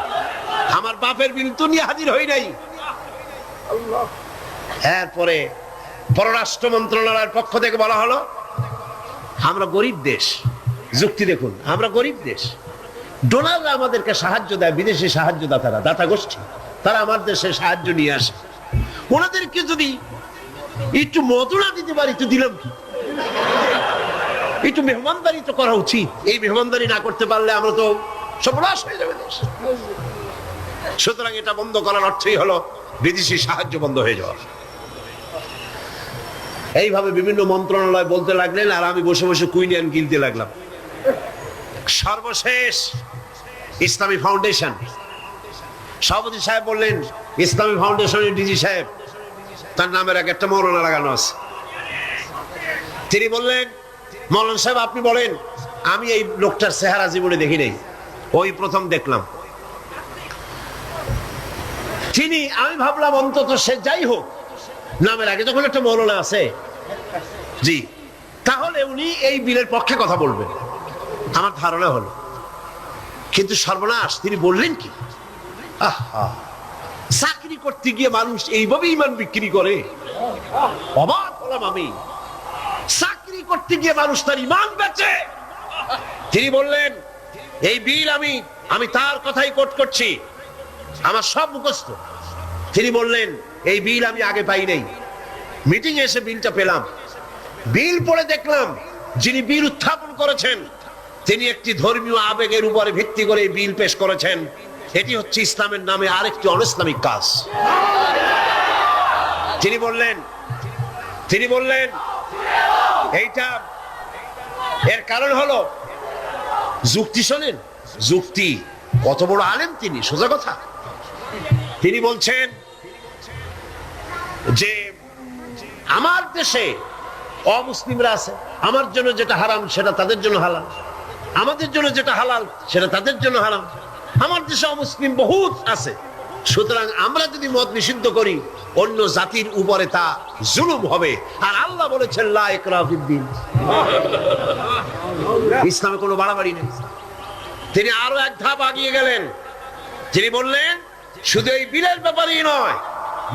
আমার বাপের বিল তো নিয়ে হাজির হই নাই। এরপরে পররাষ্ট্র মন্ত্রণালয়ের পক্ষ থেকে বলা হলো আমরা গরিব দেশ, যুক্তি দেখুন, আমরা গরিব দেশ, ডোনাররা আমাদেরকে সাহায্য দেয়, বিদেশি সাহায্য দাতারা, দাতা গোষ্ঠী, তারা আমার দেশে সাহায্য নিয়ে আসে, ওনাদেরকে যদি একটু মজুরা দিতে পারি তো দিলাম কি, একটু মেহমানদারি তো করা উচিত। এই মেহমানদারি না করতে পারলে আমরা তো সর্বনাশ হয়ে যাবে দেশ। সুতরাং এটা বন্ধ করার অর্থই হলো বিদেশি সাহায্য বন্ধ হয়ে যাওয়া। এইভাবে বিভিন্ন মন্ত্রণালয় বলতে লাগলেন, আর আমি বসে বসে কুইনিয়ান গিলতে লাগলাম। সর্বশেষ ইসলামী ফাউন্ডেশন সভাপতি সাহেব বললেন, ইসলামী ফাউন্ডেশনের ডিজি সাহেব, তার নামের আগে একটা মৌলানা লাগানো আছে। তিনি বললেন, মৌলানা সাহেব আপনি বলেন। আমি এই লোকটার চেহারা জীবনে দেখি নাই, ওই প্রথম দেখলাম। তিনি, আমি ভাবলাম অন্তত সে যাই হোক, নামের আগে যখন একটা মৌলানা আছে, জি, তাহলে উনি এই বিলের পক্ষে কথা বলবেন, আমার ধারণা হলো। কিন্তু সর্বনাশ, তিনি বললেন কি, আহা, চাকরি করতে গিয়ে মানুষ এইভাবে ইমান বিক্রি করে? অবাক হলাম আমি। চাকরি করতে গিয়ে মানুষ তার ইমান বেচে। তিনি বললেন, এই বিল আমি তার কথাই কোট করছি, আমার সব মুখস্থ। তিনি বললেন, এই বিল আমি আগে পাই নাই, মিটিং এসে বিলটা পেলাম। বিল পড়ে দেখলাম যিনি বিল উত্থাপন করেছেন তিনি একটি ধর্মীয় আবেগের উপরে ভিত্তি করে বিল পেশ করেছেন। এটি হচ্ছে ইসলামের নামে আরেকটি অনইসলামিক কাজ। তিনি বললেন এইটা, এর কারণ হলো যুক্তি। শোনেন, যুক্তি, কত বড় আলেম তিনি, সোজা কথা। তিনি বলছেন যে আমার দেশে অমুসলিমরা আছে, আমার জন্য যেটা হারাম সেটা তাদের জন্য হালাল, আমাদের জন্য যেটা হালাল সেটা তাদের জন্য হারাম। আমার দেশে অমুসলিম বহুত আছে, সুতরাং আমরা যদি মদ নিষিদ্ধ করি অন্য জাতির উপরে তা জুলুম হবে। আর আল্লাহ বলেছেন লা ইকরাহা ফিদ্দীন, ইসলামে কোনো বাড়াবাড়ি নেই। তিনি আরো এক ধাপ আগিয়ে গেলেন। তিনি বললেন, শুধু এই বিলের ব্যাপারেই নয়,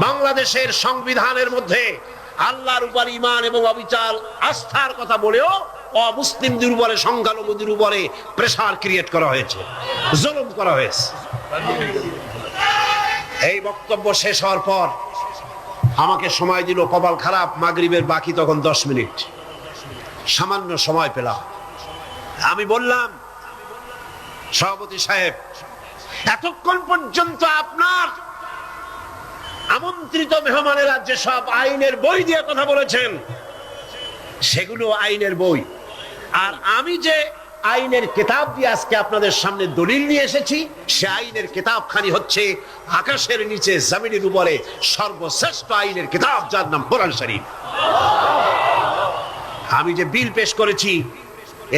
বাংলাদেশের সংবিধানের মধ্যে আল্লাহর উপর ঈমান এবং অবিচল আস্থার কথা বলেও অমুসলিমদের উপরে, সংখ্যালঘুদের উপরে প্রেসার ক্রিয়েট করা হয়েছে, জুলুম করা হয়েছে। এই বক্তব্য শেষ হওয়ার পর আমাকে সময় দিল, কপাল খারাপ, মাগরিবের বাকি তখন 10 মিনিট, সামান্য সময় পেলাম। আমি বললাম, সভাপতি সাহেব, এতক্ষণ পর্যন্ত আপনার আমন্ত্রিত মেহমানেরা যেসব আইনের বই দিয়ে কথা বলেছেন সেগুলো আইনের বই, আর আমি যে আইনের কিতাব দিয়ে আজকে আপনাদের সামনে দলিল নিয়ে এসেছি সে আইনের কিতাবখানি হচ্ছে আকাশের নিচে জমিনের উপরে সর্বশ্রেষ্ঠ আইনের কিতাব, যার নাম কোরআন শরীফ। আমি যে বিল পেশ করেছি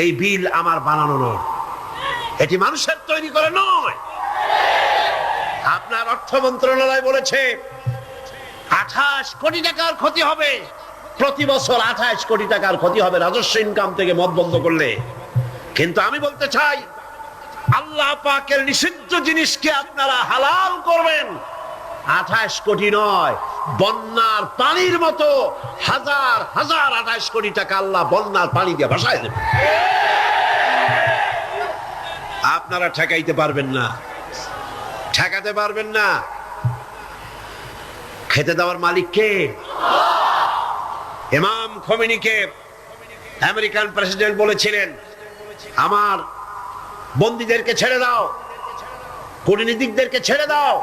এই বিল আমার বানানো নয়, এটি মানুষের তৈরি করে নয়। আপনার অর্থ মন্ত্রণালয় বলেছে 28 কোটি টাকার ক্ষতি হবে প্রতি বছর, 28 কোটি টাকার ক্ষতি হবে রাজস্ব ইনকাম থেকে মদ বন্ধ করলে। কিন্তু আমি বলতে চাই, আল্লাহ পাকের নিষিদ্ধ জিনিসকে আপনারা হালাল করবেন, 28 কোটি নয়, বন্যার পানির মতো হাজার হাজার 28 কোটি টাকা আল্লাহ বন্যার পানি দিয়ে ভাসায় দেবে। আপনারা ঠেকাইতে পারবেন না, ঠেকাতে পারবেন না। খেতে দেওয়ার মালিক কে? ইমাম খোমেনিকে আমেরিকান প্রেসিডেন্ট বলেছিলেন, আমার বন্দীদেরকে ছেড়ে দাও, কূটনীতিকদেরকে ছেড়ে দাও,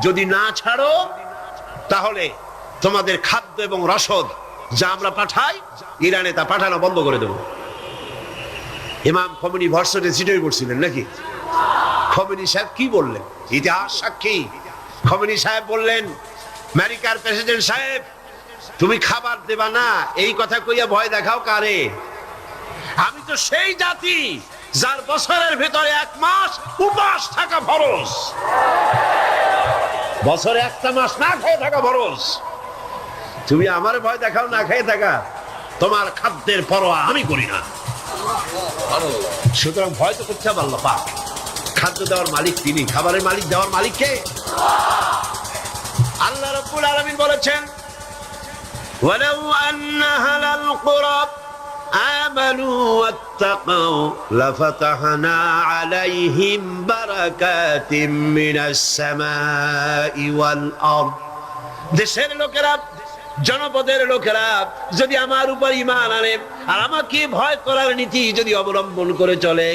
যদি না ছাড়ো তাহলে তোমাদের খাদ্য এবং রসদ যা আমরা পাঠাই ইরানে তা পাঠানো বন্ধ করে দেব। ইমাম খোমেনি ভর্সটে সিটে পড়ছিলেন নাকি? খোমেনি সাহেব কি বললেন? ইতিহাস সাক্ষী। খোমেনি সাহেব বললেন, আমেরিকার প্রেসিডেন্ট সাহেব, তুমি খাবার দেবা না এই কথা কইয়া ভয় দেখাও কারে? আমি তো সেই জাতি যার বছরের ভেতরে 1 মাস উপাস থাকা ফরজ, বছরে 1টা মাস না খেয়ে থাকা ফরজ। তুমি আমার ভয় দেখাও না খেয়ে থাকা, তোমার খাদ্যের পরোয়া আমি করি না। সুতরাং ভয় তো করতে হবে আল্লাহ পাক। খাদ্য দেওয়ার মালিক তিনি, খাবারের মালিক দেওয়ার মালিক কে? আল্লাহ রাব্বুল আলামিন বলেছেন, ওয়ালাউ আন্না আহলাল কুরা আমানু ওয়াত্তাকাউ লাফাতাহনা আলাইহিম বারাকাতিম মিনাস সামাই ওয়াল আরদ। দেশের লোকেরা, জনপদের লোকেরা যদি আমার উপর ঈমান আনে আর আমাকে ভয় করার নীতি যদি অবলম্বন করে চলে,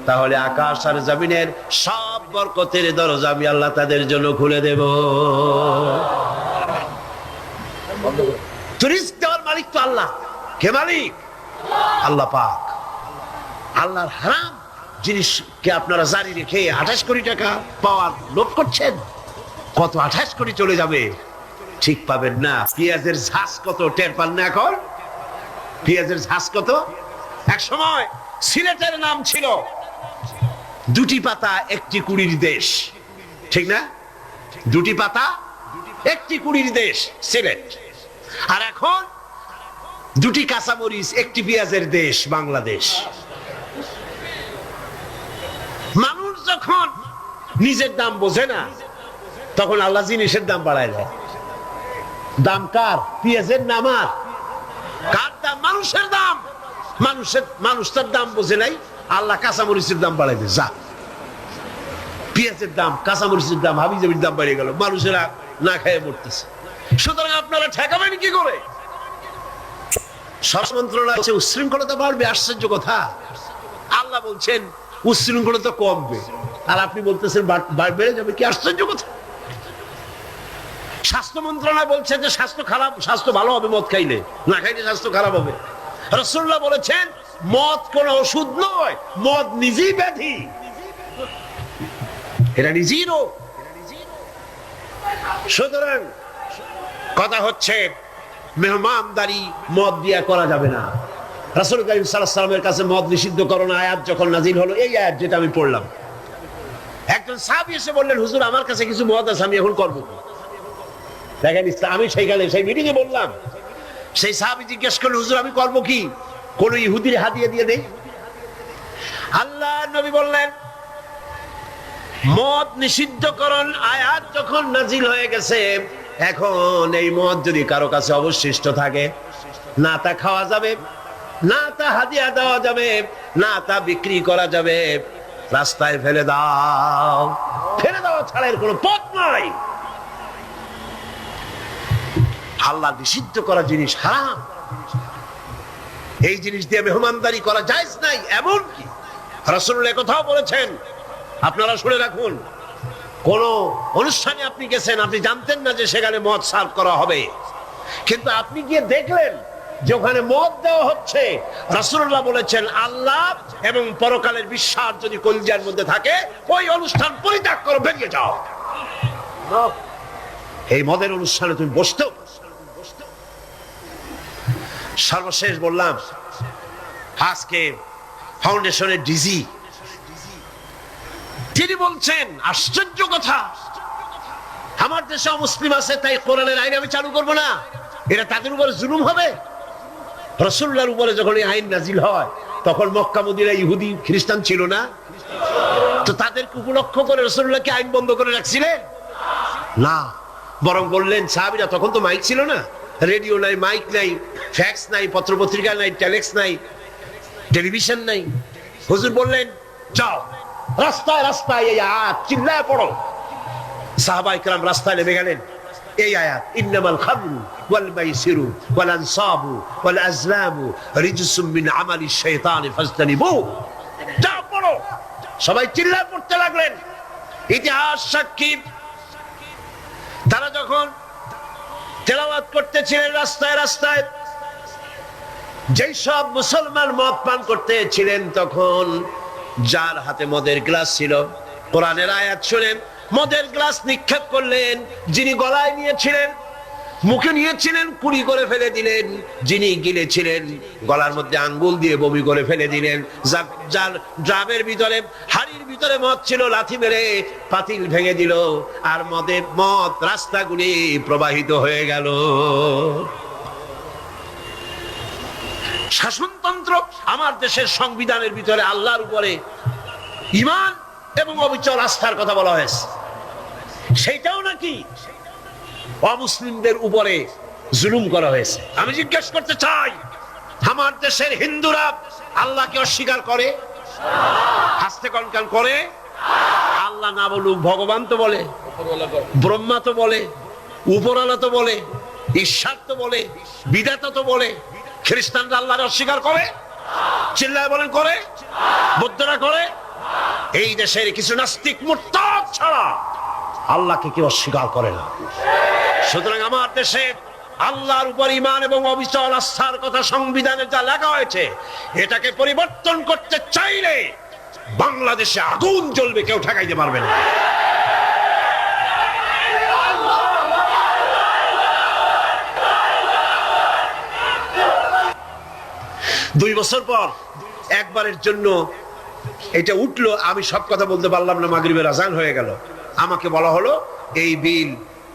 তাহলে আকাশ আর জমিনের সব বরকতের দরজা আমি আল্লাহ তাদের জন্য খুলে দেব। রিজক দেওয়ার মালিক তো আল্লাহ। কে মালিক? আল্লাহ পাক। আল্লাহর হারাম জিনিসকে আপনারা জারি রেখে 28 কোটি টাকা পাওয়ার লোভ করছেন। কত 28 কোটি চলে যাবে ঠিক পাবেন না। পেঁয়াজের ঝাঁজ কত টের পান না এখন? পেঁয়াজের ঝাঁজ কত? এক সময় সিলেটের নাম ছিল দুটি পাতা একটি কুড়ির দেশ, ঠিক না? দুটি পাতা একটি কুড়ির দেশ সিলেট। আর এখন দুটি কাঁচামরিচ একটি পেঁয়াজের দেশ বাংলাদেশ। মানুষ যখন নিজের দাম বোঝে না, তখন আল্লাহ জিনিসের দাম বাড়ায় দেয়। দাম কার? পেঁয়াজের নাম। আর কার দাম? মানুষের দাম। মানুষ তার দাম বোঝে নাই, আল্লাহ কাঁচামরিচের দাম বাড়াই দেয়। যা, পেঁয়াজের দাম, কাঁচামরিচের দাম, হাবিজাবির দাম বেড়ে গেল, মানুষেরা না খেয়ে মরতেছে। সুতরাং আপনারা ঠেকাবেন কি করে? স্বরাষ্ট্র মন্ত্রণালয় বলছে উচ্ছৃঙ্খলতা বাড়বে। আশ্চর্য কথা, আল্লাহ বলছেন উচ্ছৃঙ্খলতা কমবে, আর আপনি বলতেছেন বেড়ে যাবে। কি আশ্চর্য কথা! স্বাস্থ্য মন্ত্রণালয় বলছে যে স্বাস্থ্য খারাপ, স্বাস্থ্য ভালো হবে মদ খাইলে, না খাইলে স্বাস্থ্য খারাপ হবে। রাসূলুল্লাহ বলেছেন মদ কোন ওষুধ নয়, মদ নিজেই ব্যাধি, এটা নিজেই রোগ। সুতরাং কথা হচ্ছে মেহমানদারি মদ দিয়া করা যাবে না। রাসূল কারীম সাল্লাল্লাহু আলাইহি ওয়াসাল্লামের কাছে মদ নিষিদ্ধ করণ আয়াত যখন নাযিল হলো, এই আয়াত যেটা আমি পড়লাম, একজন সাহাবী এসে বললেন, হুজুর আমার কাছে কিছু মদ আছে, আমি এখন করবো কি? দেখেন, আমি সেই মিটিং এ বললাম, সেই সাহাবী জিজ্ঞেস করলেন, হুজুর আমি করবো কি? কোন ইহুদির হাদিয়া দিয়ে দেই? আল্লাহ নবী বললেন, মদ নিষিদ্ধকরণ আয়াত যখন নাজিল হয়ে গেছে, এখন এই মদ যদি কারো কাছে অবশিষ্ট থাকে, না তা খাওয়া যাবে, না তা হাদিয়া দেওয়া যাবে, না তা বিক্রি করা যাবে, রাস্তায় ফেলে দাও। ফেলে দেওয়া ছাড়া এর কোনো পথ নাই। আল্লাহ নিষিদ্ধ করা জিনিস হারাম, এই জিনিস দিয়ে মেহমানদারি করা জায়েজ নাই। এমনকি রাসূলুল্লাহ কথাও বলেছেন, আপনারা শুনে রাখুন, কোন অনুষ্ঠানে আপনি গেছেন, আপনি জানতেন না যে সেখানে মদ সার্ভ করা হবে, কিন্তু আপনি গিয়ে দেখলেন যে ওখানে মদ দেওয়া হচ্ছে। রাসূলুল্লাহ বলেছেন, আল্লাহ এবং পরকালের বিশ্বাস যদি কলিজার মধ্যে থাকে, ওই অনুষ্ঠান পরিত্যাগ করো, বেরিয়ে যাও। এই মদের অনুষ্ঠানে তুমি বসতেও। সর্বশেষ বললাম, আজকে ফাউন্ডেশনের ডিজি তিনি বলছেন, আশ্চর্য কথা, আমার দেশে মুসলিম আছে তাই কোরআনের আইন আমি চালু করব না, এটা তাদের উপরে জুলুম হবে। রাসূলুল্লাহর উপরে যখন এই আইন নাজিল হয়, তখন মক্কা মদিনা ইহুদি খ্রিস্টান ছিল না, তো তাদেরকে উপলক্ষ করে রাসূলুল্লাহ কি আইন বন্ধ করে রাখছিলেন? না, বরং বললেন, সাহাবীরা, তখন তো মাইক ছিল না, রেডিও নাই, মাইক নাই, ফ্যাক্স নাই, পত্রপত্রিকা নাই, টেলেক্স নাই, টেলিভিশন নাই। হুজুর বললেন, যাও রাস্তায় রাস্তায় এই আয়াত চিল্লায় পড়ো। সাহাবায়ে কেরাম রাস্তায় নেমে গেলেন। এই আয়াত, ইন্নামাল খামরু ওয়াল মাইসিরু ওয়াল আনসাবু ওয়াল আজলামু রিজসুম মিন আমালিশ শাইতানি ফাজতানিবু। যাও পড়ো। সবাই চিল্লায় পড়তে লাগলেন। ইতিহাস সাক্ষী, তারা যখন তেলাওয়াত করতেছিলেন রাস্তায় রাস্তায়, যেই সব মুসলমান মদ পান করতেছিলেন, তখন যার হাতে মদের গ্লাস ছিল, কোরআনের আয়াত শুনে মদের গ্লাস নিক্ষেপ করলেন। যিনি গলায় নিয়েছিলেন, মুখে নিয়েছিলেন, কুড়ি করে ফেলে দিলেন। যিনি গিলেছিলেন, গলার মধ্যে আঙ্গুল দিয়ে বমি করে ফেলে দিলেন। যার ড্রামের ভিতরে, হাড়ির ভিতরে মদ ছিল, লাথি মেরে পাতিল ভেঙে দিল, আর মদ রাস্তাগুলি প্রবাহিত হয়ে গেল। শাসনতন্ত্র, আমার দেশের সংবিধানের ভিতরে আল্লাহর উপরে ঈমান এবং অবিচল আস্থার কথা বলা হয়েছে। সেইটাও নাকি অমুসলিমদের উপরে জুলুম করা হয়েছে। আমি জিজ্ঞেস করতে চাই, আমার দেশের হিন্দুরা আল্লাহকে অস্বীকার করে? হাসতে কনকান করে? আল্লাহ না বলুক, ভগবান তো বলে, ব্রহ্মা তো বলে, উপরওয়ালা তো বলে, ঈশ্বর তো বলে, বিধাতা তো বলে। খ্রিস্টানরা আল্লাহকে অস্বীকার করে? চিল্লায় বলেন করে? বৌদ্ধরা করে? এই দেশের কিছু নাস্তিক মুরতাদ ছাড়া আল্লাহকে কেউ অস্বীকার করে না। সুতরাং আমার দেশে আল্লাহর উপর ঈমান এবং অবিচল আস্থার কথা সংবিধানে যা লেখা হয়েছে, এটাকে পরিবর্তন করতে চাইলে বাংলাদেশে আগুন জ্বলবে, কেউ ঠেকাইতে পারবে না। দুই বছর পর একবারের জন্য এটা উঠলো, আমি সব কথা বলতে পারলাম না, মাগরিবের আজান হয়ে গেল। আমাকে বলা হলো এই বিল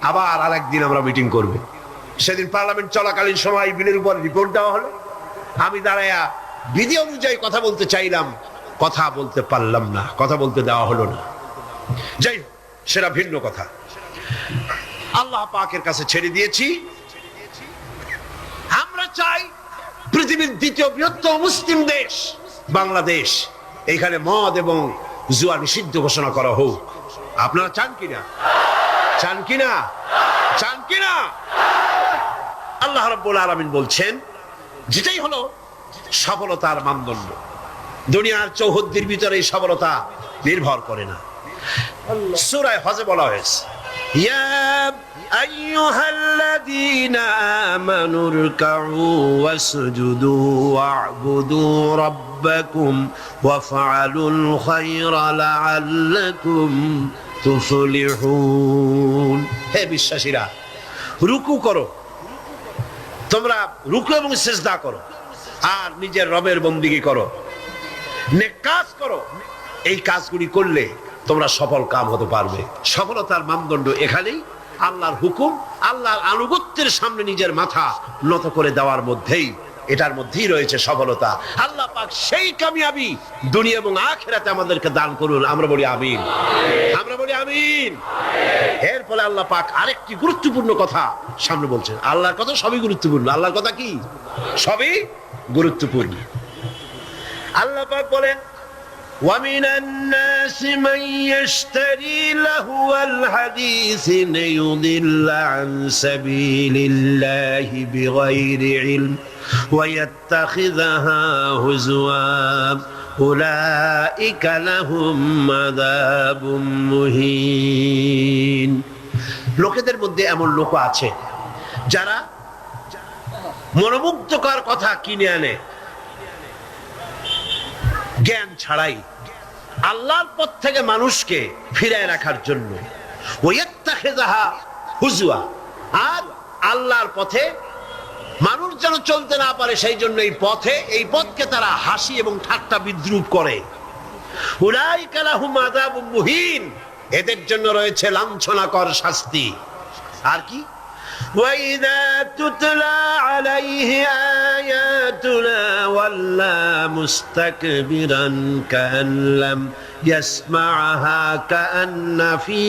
আবার আরেকদিন আমরা মিটিং করব। সেদিন পার্লামেন্ট চলাকালীন সময় এই বিলের উপর রিপোর্ট দেওয়া হলো। আমি দাঁড়ায়া বিধি অনুযায়ী কথা বলতে চাইলাম, কথা বলতে পারলাম না, কথা বলতে দেওয়া হলো না। যাই হোক, সেটা ভিন্ন কথা। আল্লাহ পাকের কাছে ছেড়ে দিয়েছি। আমরা চাই পৃথিবীর দ্বিতীয় বৃহত্তম মুসলিম দেশ বাংলাদেশ, এখানে মদ এবং জুয়া নিষিদ্ধ ঘোষণা করা হোক। আপনারা চান কিনা? চান কিনা? চান কিনা? আল্লাহ রাব্বুল আলামিন বলছেন, যেটাই হলো সফলতার মানদণ্ড। দুনিয়ার চৌহদ্দির ভিতরে এই সফলতা নির্ভর করে না। সূরা হজে বলা হয়েছে, ইয়া আইয়ুহাল্লাযীনা আমানু রুকউ ওয়াসজুদু ওয়া'বুদু রাব্বাকুম ওয়াফআলুল খায়রা লাআল্লাকুম তুফলিহুন। হে বিশ্বাসীরা, রুকু করো, তোমরা রুকু এবং সিজদা করো, আর নিজের রবের বন্দেগী করো, নেক কাজ করো। এই কাজগুলি করলে তোমরা সফল কাম হতে পারবে। সফলতার মানদণ্ড এখানেই আল্লাহর হুকুম, আল্লাহর আনুগত্যের সামনে নিজের মাথা নত করে দেওয়ার মধ্যেই, এটার মধ্যেই রয়েছে সফলতা। আল্লাহ পাক সেই কামিয়াবি দুনিয়া এবং আখিরাতে আমাদেরকে দান করুন। আমরা বলি আমিন, আমরা বলি আমিন। এরপরে আল্লাহ পাক আরেকটি গুরুত্বপূর্ণ কথা সামনে বলছেন। আল্লাহর কথা সবই গুরুত্বপূর্ণ। আল্লাহর কথা কি? সবই গুরুত্বপূর্ণ। আল্লাহ পাক বলেন, وَمِنَ النَّاسِ مَن يَشْتَرِي لَهْوَ الْحَدِيثِ لِيُضِلَّ عَن سَبِيلِ اللَّهِ بِغَيْرِ عِلْمٍ وَيَتَّخِذَهَا هُزُوًا أُولَئِكَ لَهُمْ عَذَابٌ مُهِينٌ। লোকেদের মধ্যে এমন লোক আছে যারা মনোমুগ্ধকর কথা কিনে আনে জ্ঞান ছাড়াই, আল্লাহর পথ থেকে মানুষকে ফিরায় রাখার জন্য। ওয়াত্তাখিযাহা হুজুয়া, আর আল্লাহর পথে মানুষ যেন চলতে না পারে সেই জন্য এই পথকে তারা হাসি এবং ঠাট্টা বিদ্রুপ করে। উলাইকা লাহুম আযাবুম মুহিন, এদের জন্য রয়েছে লাঞ্ছনাকর শাস্তি। আর কি? وَإِذَا تُتْلَى عَلَيْهِ آيَاتُنَا وَلَّى مُسْتَكْبِرًا كَأَن لَّمْ يَسْمَعْهَا كَأَنَّ فِي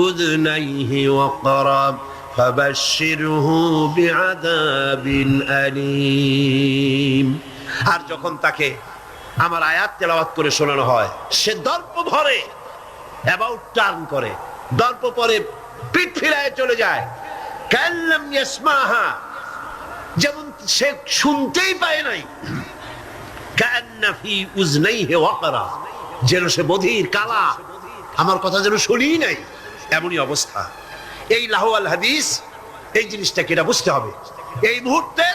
أُذُنَيْهِ وَقْرًا فَبَشِّرْهُ بِعَذَابٍ أَلِيمٍ। আর যখন তাকে আমার আয়াত তেলাওয়াত করে শোনানো হয়, সে দর্প ভরে, অ্যাবাউট টার্ন করে, দর্প পরে পিঠ ফিরায় চলে যায়। কাল্লাম ইয়াসমাহা, যেমন সে শুনতেই পায় নাই। কান্না ফি উযনাইহি ওয়াকরা, যেন সে বধির, কালা, আমার কথা যেন শুনিই নাই, এমনই অবস্থা। এই লাহওয়াল হাদিস, এই জিনিসটাকে এটা বুঝতে হবে। এই মুহূর্তে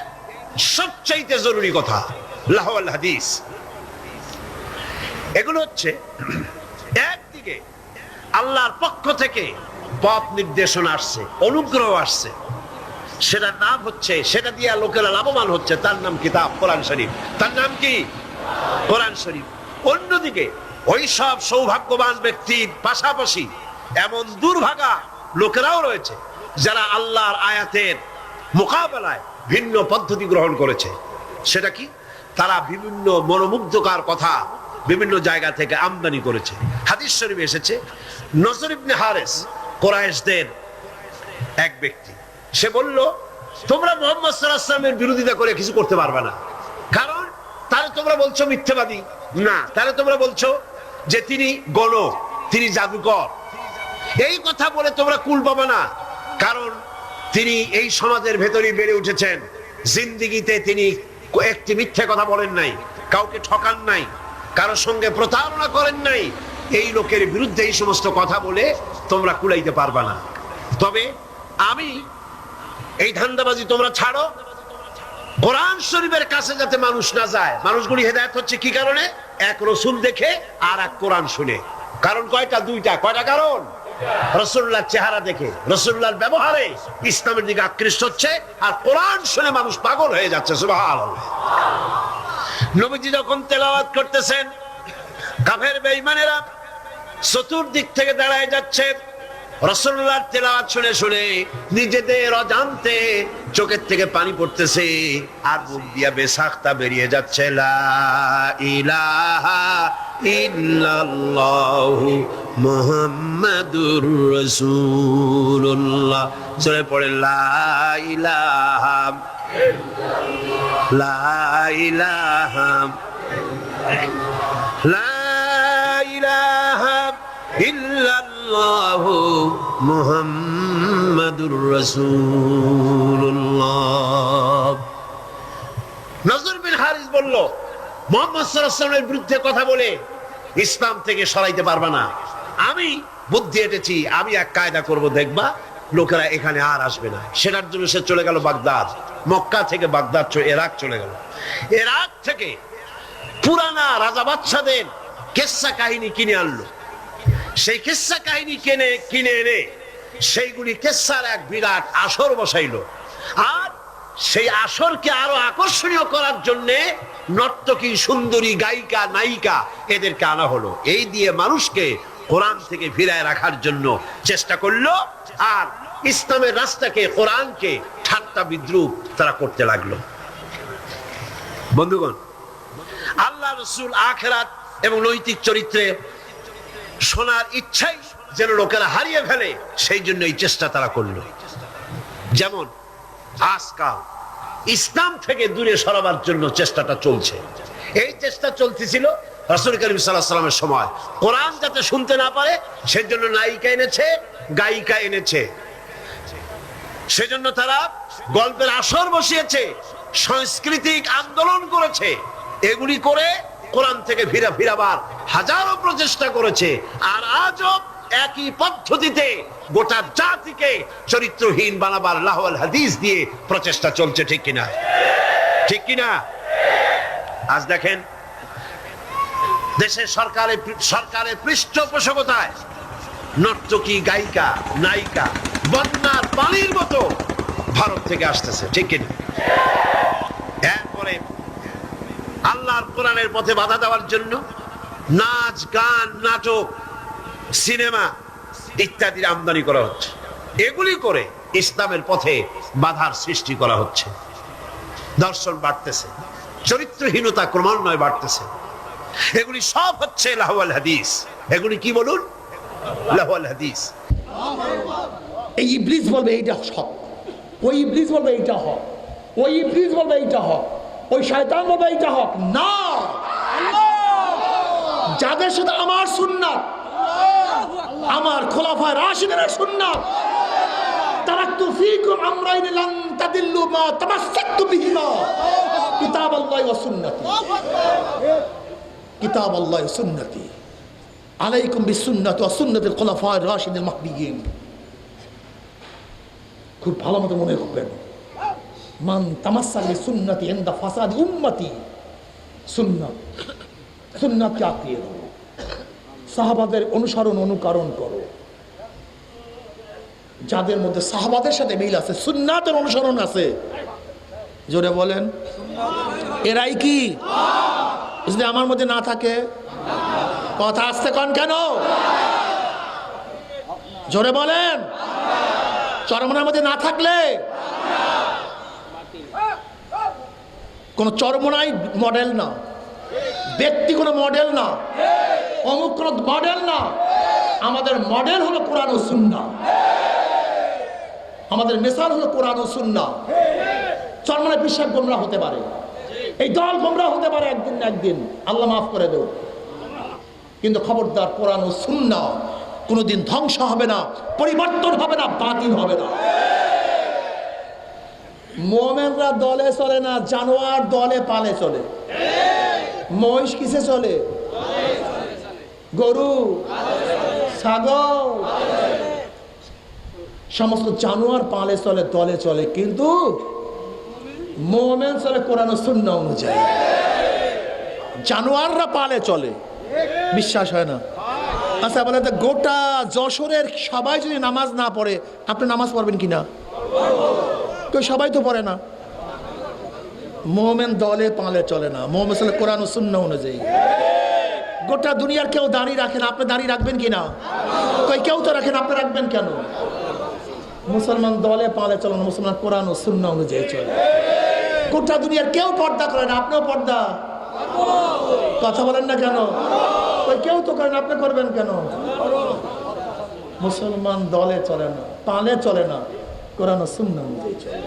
সবচাইতে জরুরি কথা লাহওয়াল হাদিস। এগুলো হচ্ছে একদিকে আল্লাহর পক্ষ থেকে পথ নির্দেশনা আসছে, অনুগ্রহ আসছে, সেটার নাম হচ্ছে, সেটা দিয়ে লোকেরা লাভবান হচ্ছে, তার নাম কিতাব কোরআন শরীফ। তার নাম কি? কোরআন শরীফ। অন্যদিকে ওই সব সৌভাগ্যবান ব্যক্তির পাশাপাশি এমন দুর্ভাগা লোকেরাও রয়েছে যারা আল্লাহর আয়াতের মোকাবেলায় ভিন্ন পদ্ধতি গ্রহণ করেছে। সেটা কি? তারা বিভিন্ন মনোমুগ্ধকর কথা বিভিন্ন জায়গা থেকে আমদানি করেছে। হাদিস শরীফে এসেছে, নজর ইবনে হারিস কুরাইশদের এক ব্যক্তি, সে বলল তোমরা মুহাম্মদ সাল্লাল্লাহু আলাইহি ওয়াসাল্লামের বিরোধিতা করে কিছু করতে পারবে না, কারণ তাহলে তোমরা বলছো মিথ্যাবাদী, না তাহলে তোমরা বলছো যে তিনি গণক, তিনি জাদুকর। এই কথা বলে তোমরা কুল পাবে না, কারণ তিনি এই সমাজের ভেতরেই বেড়ে উঠেছেন, জিন্দেগিতে তিনি একটি মিথ্যে কথা বলেন নাই, কাউকে ঠকান নাই, কারোর সঙ্গে প্রতারণা করেন নাই। এই লোকের বিরুদ্ধে এই সমস্ত কথা বলে তোমরা কুলাইতে পারবা না। তবে আমি এই ধান্দাবাজি তোমরা ছাড়ো, কোরআন শরীফের কাছে যাতে মানুষ না যায়। মানুষগুলি হেদায়েত হচ্ছে কি কারণে? এক রসুল দেখে আর এক কোরআন শুনে। কারণ কয়টা? দুইটা। কয়টা কারণ? রাসূলুল্লাহর চেহারা দেখে, রাসূলুল্লাহর ব্যবহারে ইসলামের দিকে আকৃষ্ট হচ্ছে, আর কোরআন শুনে মানুষ পাগল হয়ে যাচ্ছে। সুবহানাল্লাহ। নবীজি যখন তেলাওয়াত করতেছেন, কাফের বেঈমানেরা চতুর্দিক থেকে দাঁড়ায় যাচ্ছে। রাসূলুল্লাহর তেলাওয়াত শুনে শুনে নিজেদের অজান্তে চোখের থেকে পানি পড়তেছে, আর মুখ দিয়া বেসাখতা বেরিয়ে যাচ্ছে। লা ইলাহা ইল্লাল্লাহু মুহাম্মাদুর রাসূলুল্লাহ। সরে পড়ে লা ইলাহা লা ইলাহা লা ইলাহা ইল্লাল্লাহু মুহাম্মাদুর রাসূলুল্লাহ। নজর বিন হারিস বলল, মুহাম্মদ সাল্লাল্লাহু আলাইহি ওয়াসাল্লামের বিরুদ্ধে কথা বলে ইসলাম থেকে সরাইতে পারবে না। আমি বুদ্ধি এঁটেছি, আমি এক কায়দা করব, দেখবা লোকেরা এখানে আর আসবে না। সেটার জন্য সে চলে গেল বাগদাদ। মক্কা থেকে বাগদাদ ইরাক চলে গেল। ইরাক থেকে পুরানা রাজা বাদশাদের কিসসা কাহিনী কিনে আনলো। সেই কিসসা কাহিনী কিনে এনে সেইগুলি কিসসার এক বিরাট আসর বসাইলো। আর সেই আসরকে আরো আকর্ষণীয় করার জন্য নর্তকী, সুন্দরী, গায়িকা, নায়িকা এদেরকে আনা হলো। এই দিয়ে মানুষকে কোরআন থেকে ফিরায় রাখার জন্য চেষ্টা করলো, আর ইসলামের রাস্তাকে, কোরআনকে ঠাট্টা বিদ্রুপ তারা করতে লাগলো। বন্ধুগণ, আল্লাহ রাসূল আখিরাত এবং নৈতিক চরিত্রে শোনার ইচ্ছাই যেন লোকেরা হারিয়ে ফেলে, সেই জন্য এই চেষ্টা তারা করলো। যেমন আজকাল ইসলাম থেকে দূরে সরাবার জন্য চেষ্টাটা চলছে। এই চেষ্টা চলতেছিল রাসূল করিম সাল্লাল্লাহু আলাইহি ওয়াসাল্লামের সময়। কোরআন যাতে শুনতে না পারে সেজন্য নায়িকা এনেছে, গায়িকা এনেছে। সেজন্য তারা গল্পের আসর বসিয়েছে, সাংস্কৃতিক আন্দোলন করেছে। এগুলি করে কোরআন থেকে ফিরাবার হাজারো প্রচেষ্টা করেছে। আর আজও একই পদ্ধতিতে গোটা জাতিকে চরিত্রহীন বানাবার লাহওয়াল হাদিস দিয়ে প্রচেষ্টা চলছে। ঠিক কিনা? ঠিক কিনা? আজ দেখেন দেশের সরকারের পৃষ্ঠপোষকতায় নর্তকী, গায়িকা, নায়িকা বন্যার পানির মতো ভারত থেকে আসতেছে। ঠিক কিনা? এরপরে আল্লাহর কোরআনের পথে বাধা দেওয়ার জন্য নাচ, গান, নাটক, সিনেমা ইত্যাদির আমদানি করা হচ্ছে। এগুলি করে ইসলামের পথে বাধার সৃষ্টি করা হচ্ছে। দর্শন বাড়তেছে, চরিত্রহীনতা ক্রমান্বয়ে বাড়তেছে। এগুলি সব হচ্ছে লাহওয়াল হাদিস। এগুলি কি বলুন? লাহওয়াল হাদিস। এই ইবলিস বলবে এইটা হক, ওই ইবলিস বলবে এইটা হক, ওই ইবলিস বলবে এইটা হক, ওই শয়তান বলবে এইটা হক। না, যাদের সাথে আমার সুন্নাত, আমার খোলাফায়ে রাশিদিনের সুন্নাত, তারাকতু ফীকুম আমরাইন লান তাদিল্লু মা তামাসসাকতু বিহিমা কিতাবাল্লাহি ওয়া সুন্নতি, কিতাবাল্লাহি ওয়া সুন্নতি, আলাইকুম বিসুন্নতি ওয়া সুন্নাতিল খোলাফায়ে রাশিদিল মাহদিয়্যিন। খুব ভালো মতো মনে রাখবেন, মান তামাসসাক বিসুন্নতি ইনদা ফাসাদি উম্মতি, সুন্নাত, সুন্নাতকে আঁকড়িয়ে ধরো, সাহাবাদের অনুসরণ, অনুকরণ করো। যাদের মধ্যে সাহাবাদের সাথে মিল আছে, সুন্নাতের অনুসরণ আছে, জোরে বলেন এরাই কি? যদি আমার মধ্যে না থাকে, কথা আসতে কন কেন? জোরে বলেন। চরমনার মধ্যে না থাকলে, কোন চরমনাই মডেল না, ব্যক্তি কোনো মডেল না, অমুক কোনো মডেল না। আমাদের মডেল হলো কোরআন ও সুন্নাহ। আমাদের মিসাল হলো কোরআন ও সুন্নাহ। চরমনে বিশ্বাস গোমরা হতে পারে, এই দল গোমরা হতে পারে একদিন না একদিন, আল্লাহ মাফ করে দেব, কিন্তু খবরদার কোরআন ও সুন্নাহ কোনোদিন ধ্বংস হবে না, পরিবর্তন হবে না, বাতিল হবে না। মোমেনরা দলে চলে না, জানোয়ার দলে পালে চলে। মহিষ কিসে চলে? গরু, ছাগল, সমস্ত জানোয়ার পালে চলে, দলে চলে, কিন্তু মোমেন চলে কোরআন ও সুন্নাহ অনুযায়ী। জানোয়াররা পালে চলে, বিশ্বাস হয় না? আচ্ছা বলে তো, গোটা যশোরের সবাই যদি নামাজ না পড়ে, আপনি নামাজ পড়বেন কিনা? কেউ সবাই তো পড়ে না। মোমেন দলে পালে চলে না, মোমেন চলে কোরআন ও সুন্নাহ অনুযায়ী। গোটা দুনিয়ার কেউ দাঁড়িয়ে রাখেন, আপনি দাঁড়িয়ে রাখবেন কিনা? কেউ তো রাখেন, আপনি রাখবেন কেন? মুসলমান দলে পালে চলে না, মুসলমান কোরআন ও সুন্নাহ অনুযায়ী চলে। গোটা দুনিয়ার কেউ পর্দা করে না, আপনিও পর্দা কথা বলেন না কেন? কেউ তো করেন, আপনি করবেন কেন? মুসলমান দলে চলে না, পালে চলে না, কোরআন ও সুন্নাহ অনুযায়ী চলে।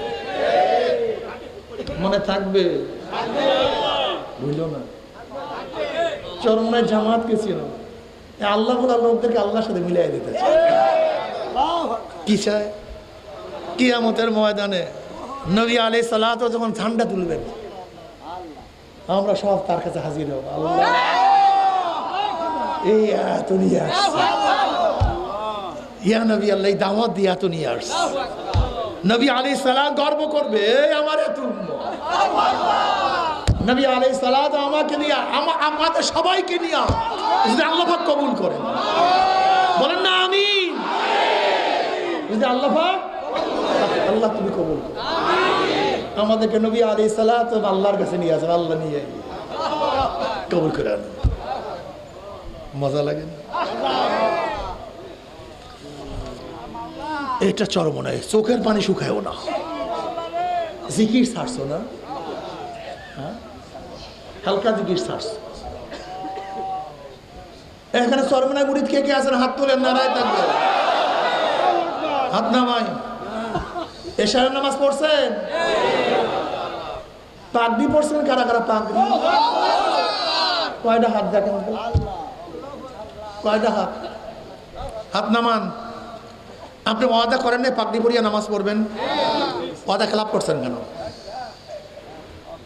মনে থাকবে, বুঝলো না? চরমনায় জামাত কে ছিল? আল্লাহ বলা লোকদেরকে আল্লাহর সাথে মিলিয়ে দিতে চায়। কি চায়? কিয়ামতের ময়দানে নবী আলাইহিস সালাত যখন ঝান্ডা তুলবেন, আমরা সব তার কাছে হাজির হব। আল্লাহ এই এত নিয়ে আসছে, ইয়া নবী আল্লাহ দাওয়াত দিয়ে এত নিয়ে আসছে। নবী আলাইহিস সালাত গর্ব করবে, এই আমার এত উম্মত। নবী আলাইহিস সালাত আমাকে নিয়ে, আমাদের সবাইকে নিয়ে যদি আল্লাহ পাক কবুল করেন, বলেন না আমিন? যদি আল্লাহ পাক, আল্লাহ তুমি কবুল করো আমাদেরকে। নবী আলাইহিস সালাত আল্লাহর কাছে নিয়ে আসেন, আল্লাহ নিয়ে কবুল করে আনেন। মজা লাগে না? এটা চরমনায় চোখের পানি শুকায়ও না, জিকির ছাড়ছো না, হালকা জিকির ছাড়ছো। এখানে চরমনায় মুরিদ কে কে আছেন? হাত তোলেন, নারায় থাকবে, হাত নামাই। এশারের নামাজ পড়ছেন? পাগড়ি পড়ছেন? কারা কারা পাগড়ি? কয়টা হাত দেখেন, কয়টা হাত? হাত নামান। আপনি ওয়াদা করেন না পাগড়ি পরিয়া নামাজ পড়বেন? ওয়াদা খেলাপ করছেন কেন?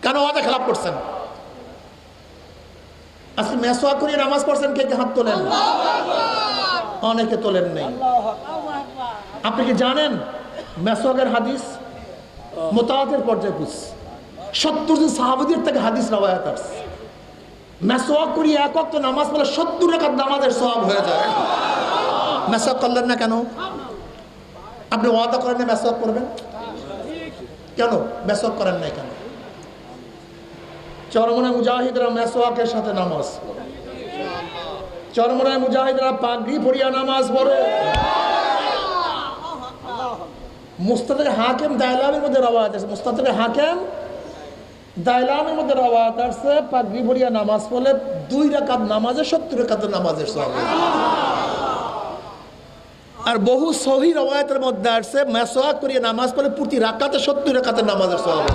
কেন ওয়াদা খেলাপ করছেন? আজকে মেসওয়াক করিয়ে নামাজ পড়ছেন, কে কে হাত তোলেন? অনেকে তোলেন নেই। আপনি কি জানেন মেসওয়াকের হাদিস মুতাওয়াতির পর্যায়ে পুষ 70 জন সাহাবীদের থেকে হাদিস রওয়ায়াত আছে। মেসওয়াক করিয়ে এক ওয়াক্ত নামাজ পড়লে 70 রাকাত নামাজের সওয়াব হয়ে যায়। মেসওয়াক করলেন না কেন? আপনি ওয়াদা করেন না মেসওয়াক করবেন, কেন মেসওয়াক করেন না কেন? চরমনায় মুজাহিদরা মেসওয়াকের সাথে নামাজ পড়ে, চরমনায় মুজাহিদরা পাগড়ি পরিয়া নামাজ পড়ে। মুস্তাদে হাকিম দাইলামের মধ্যে রওয়ায়াত আছে, মুস্তাদে হাকিম দাইলামের মধ্যে রওয়ায়াত আছে, পাগড়ি পরিয়া নামাজ পড়লে 2 রাকাত নামাজে 70 রাকাতের নামাজের সওয়াব। আর বহু সহিহ রওয়ায়াতের মধ্যে আছে মেসওয়াক করিয়া নামাজ পড়লে প্রতি রাকাতে 70 রাকাতের নামাজের সওয়াব।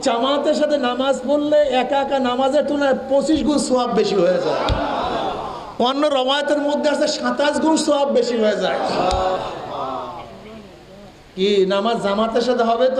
জামাতের সাথে নামাজ পড়লে একা একা নামাজের তুলনায় 25 গুণ সওয়াব বেশি হয়ে যায়। অন্য রওয়ায়াতের মধ্যে আছে 27 গুণ সওয়াব বেশি হয়ে যায়। কি নামাজ জামাতের সাথে হবে তো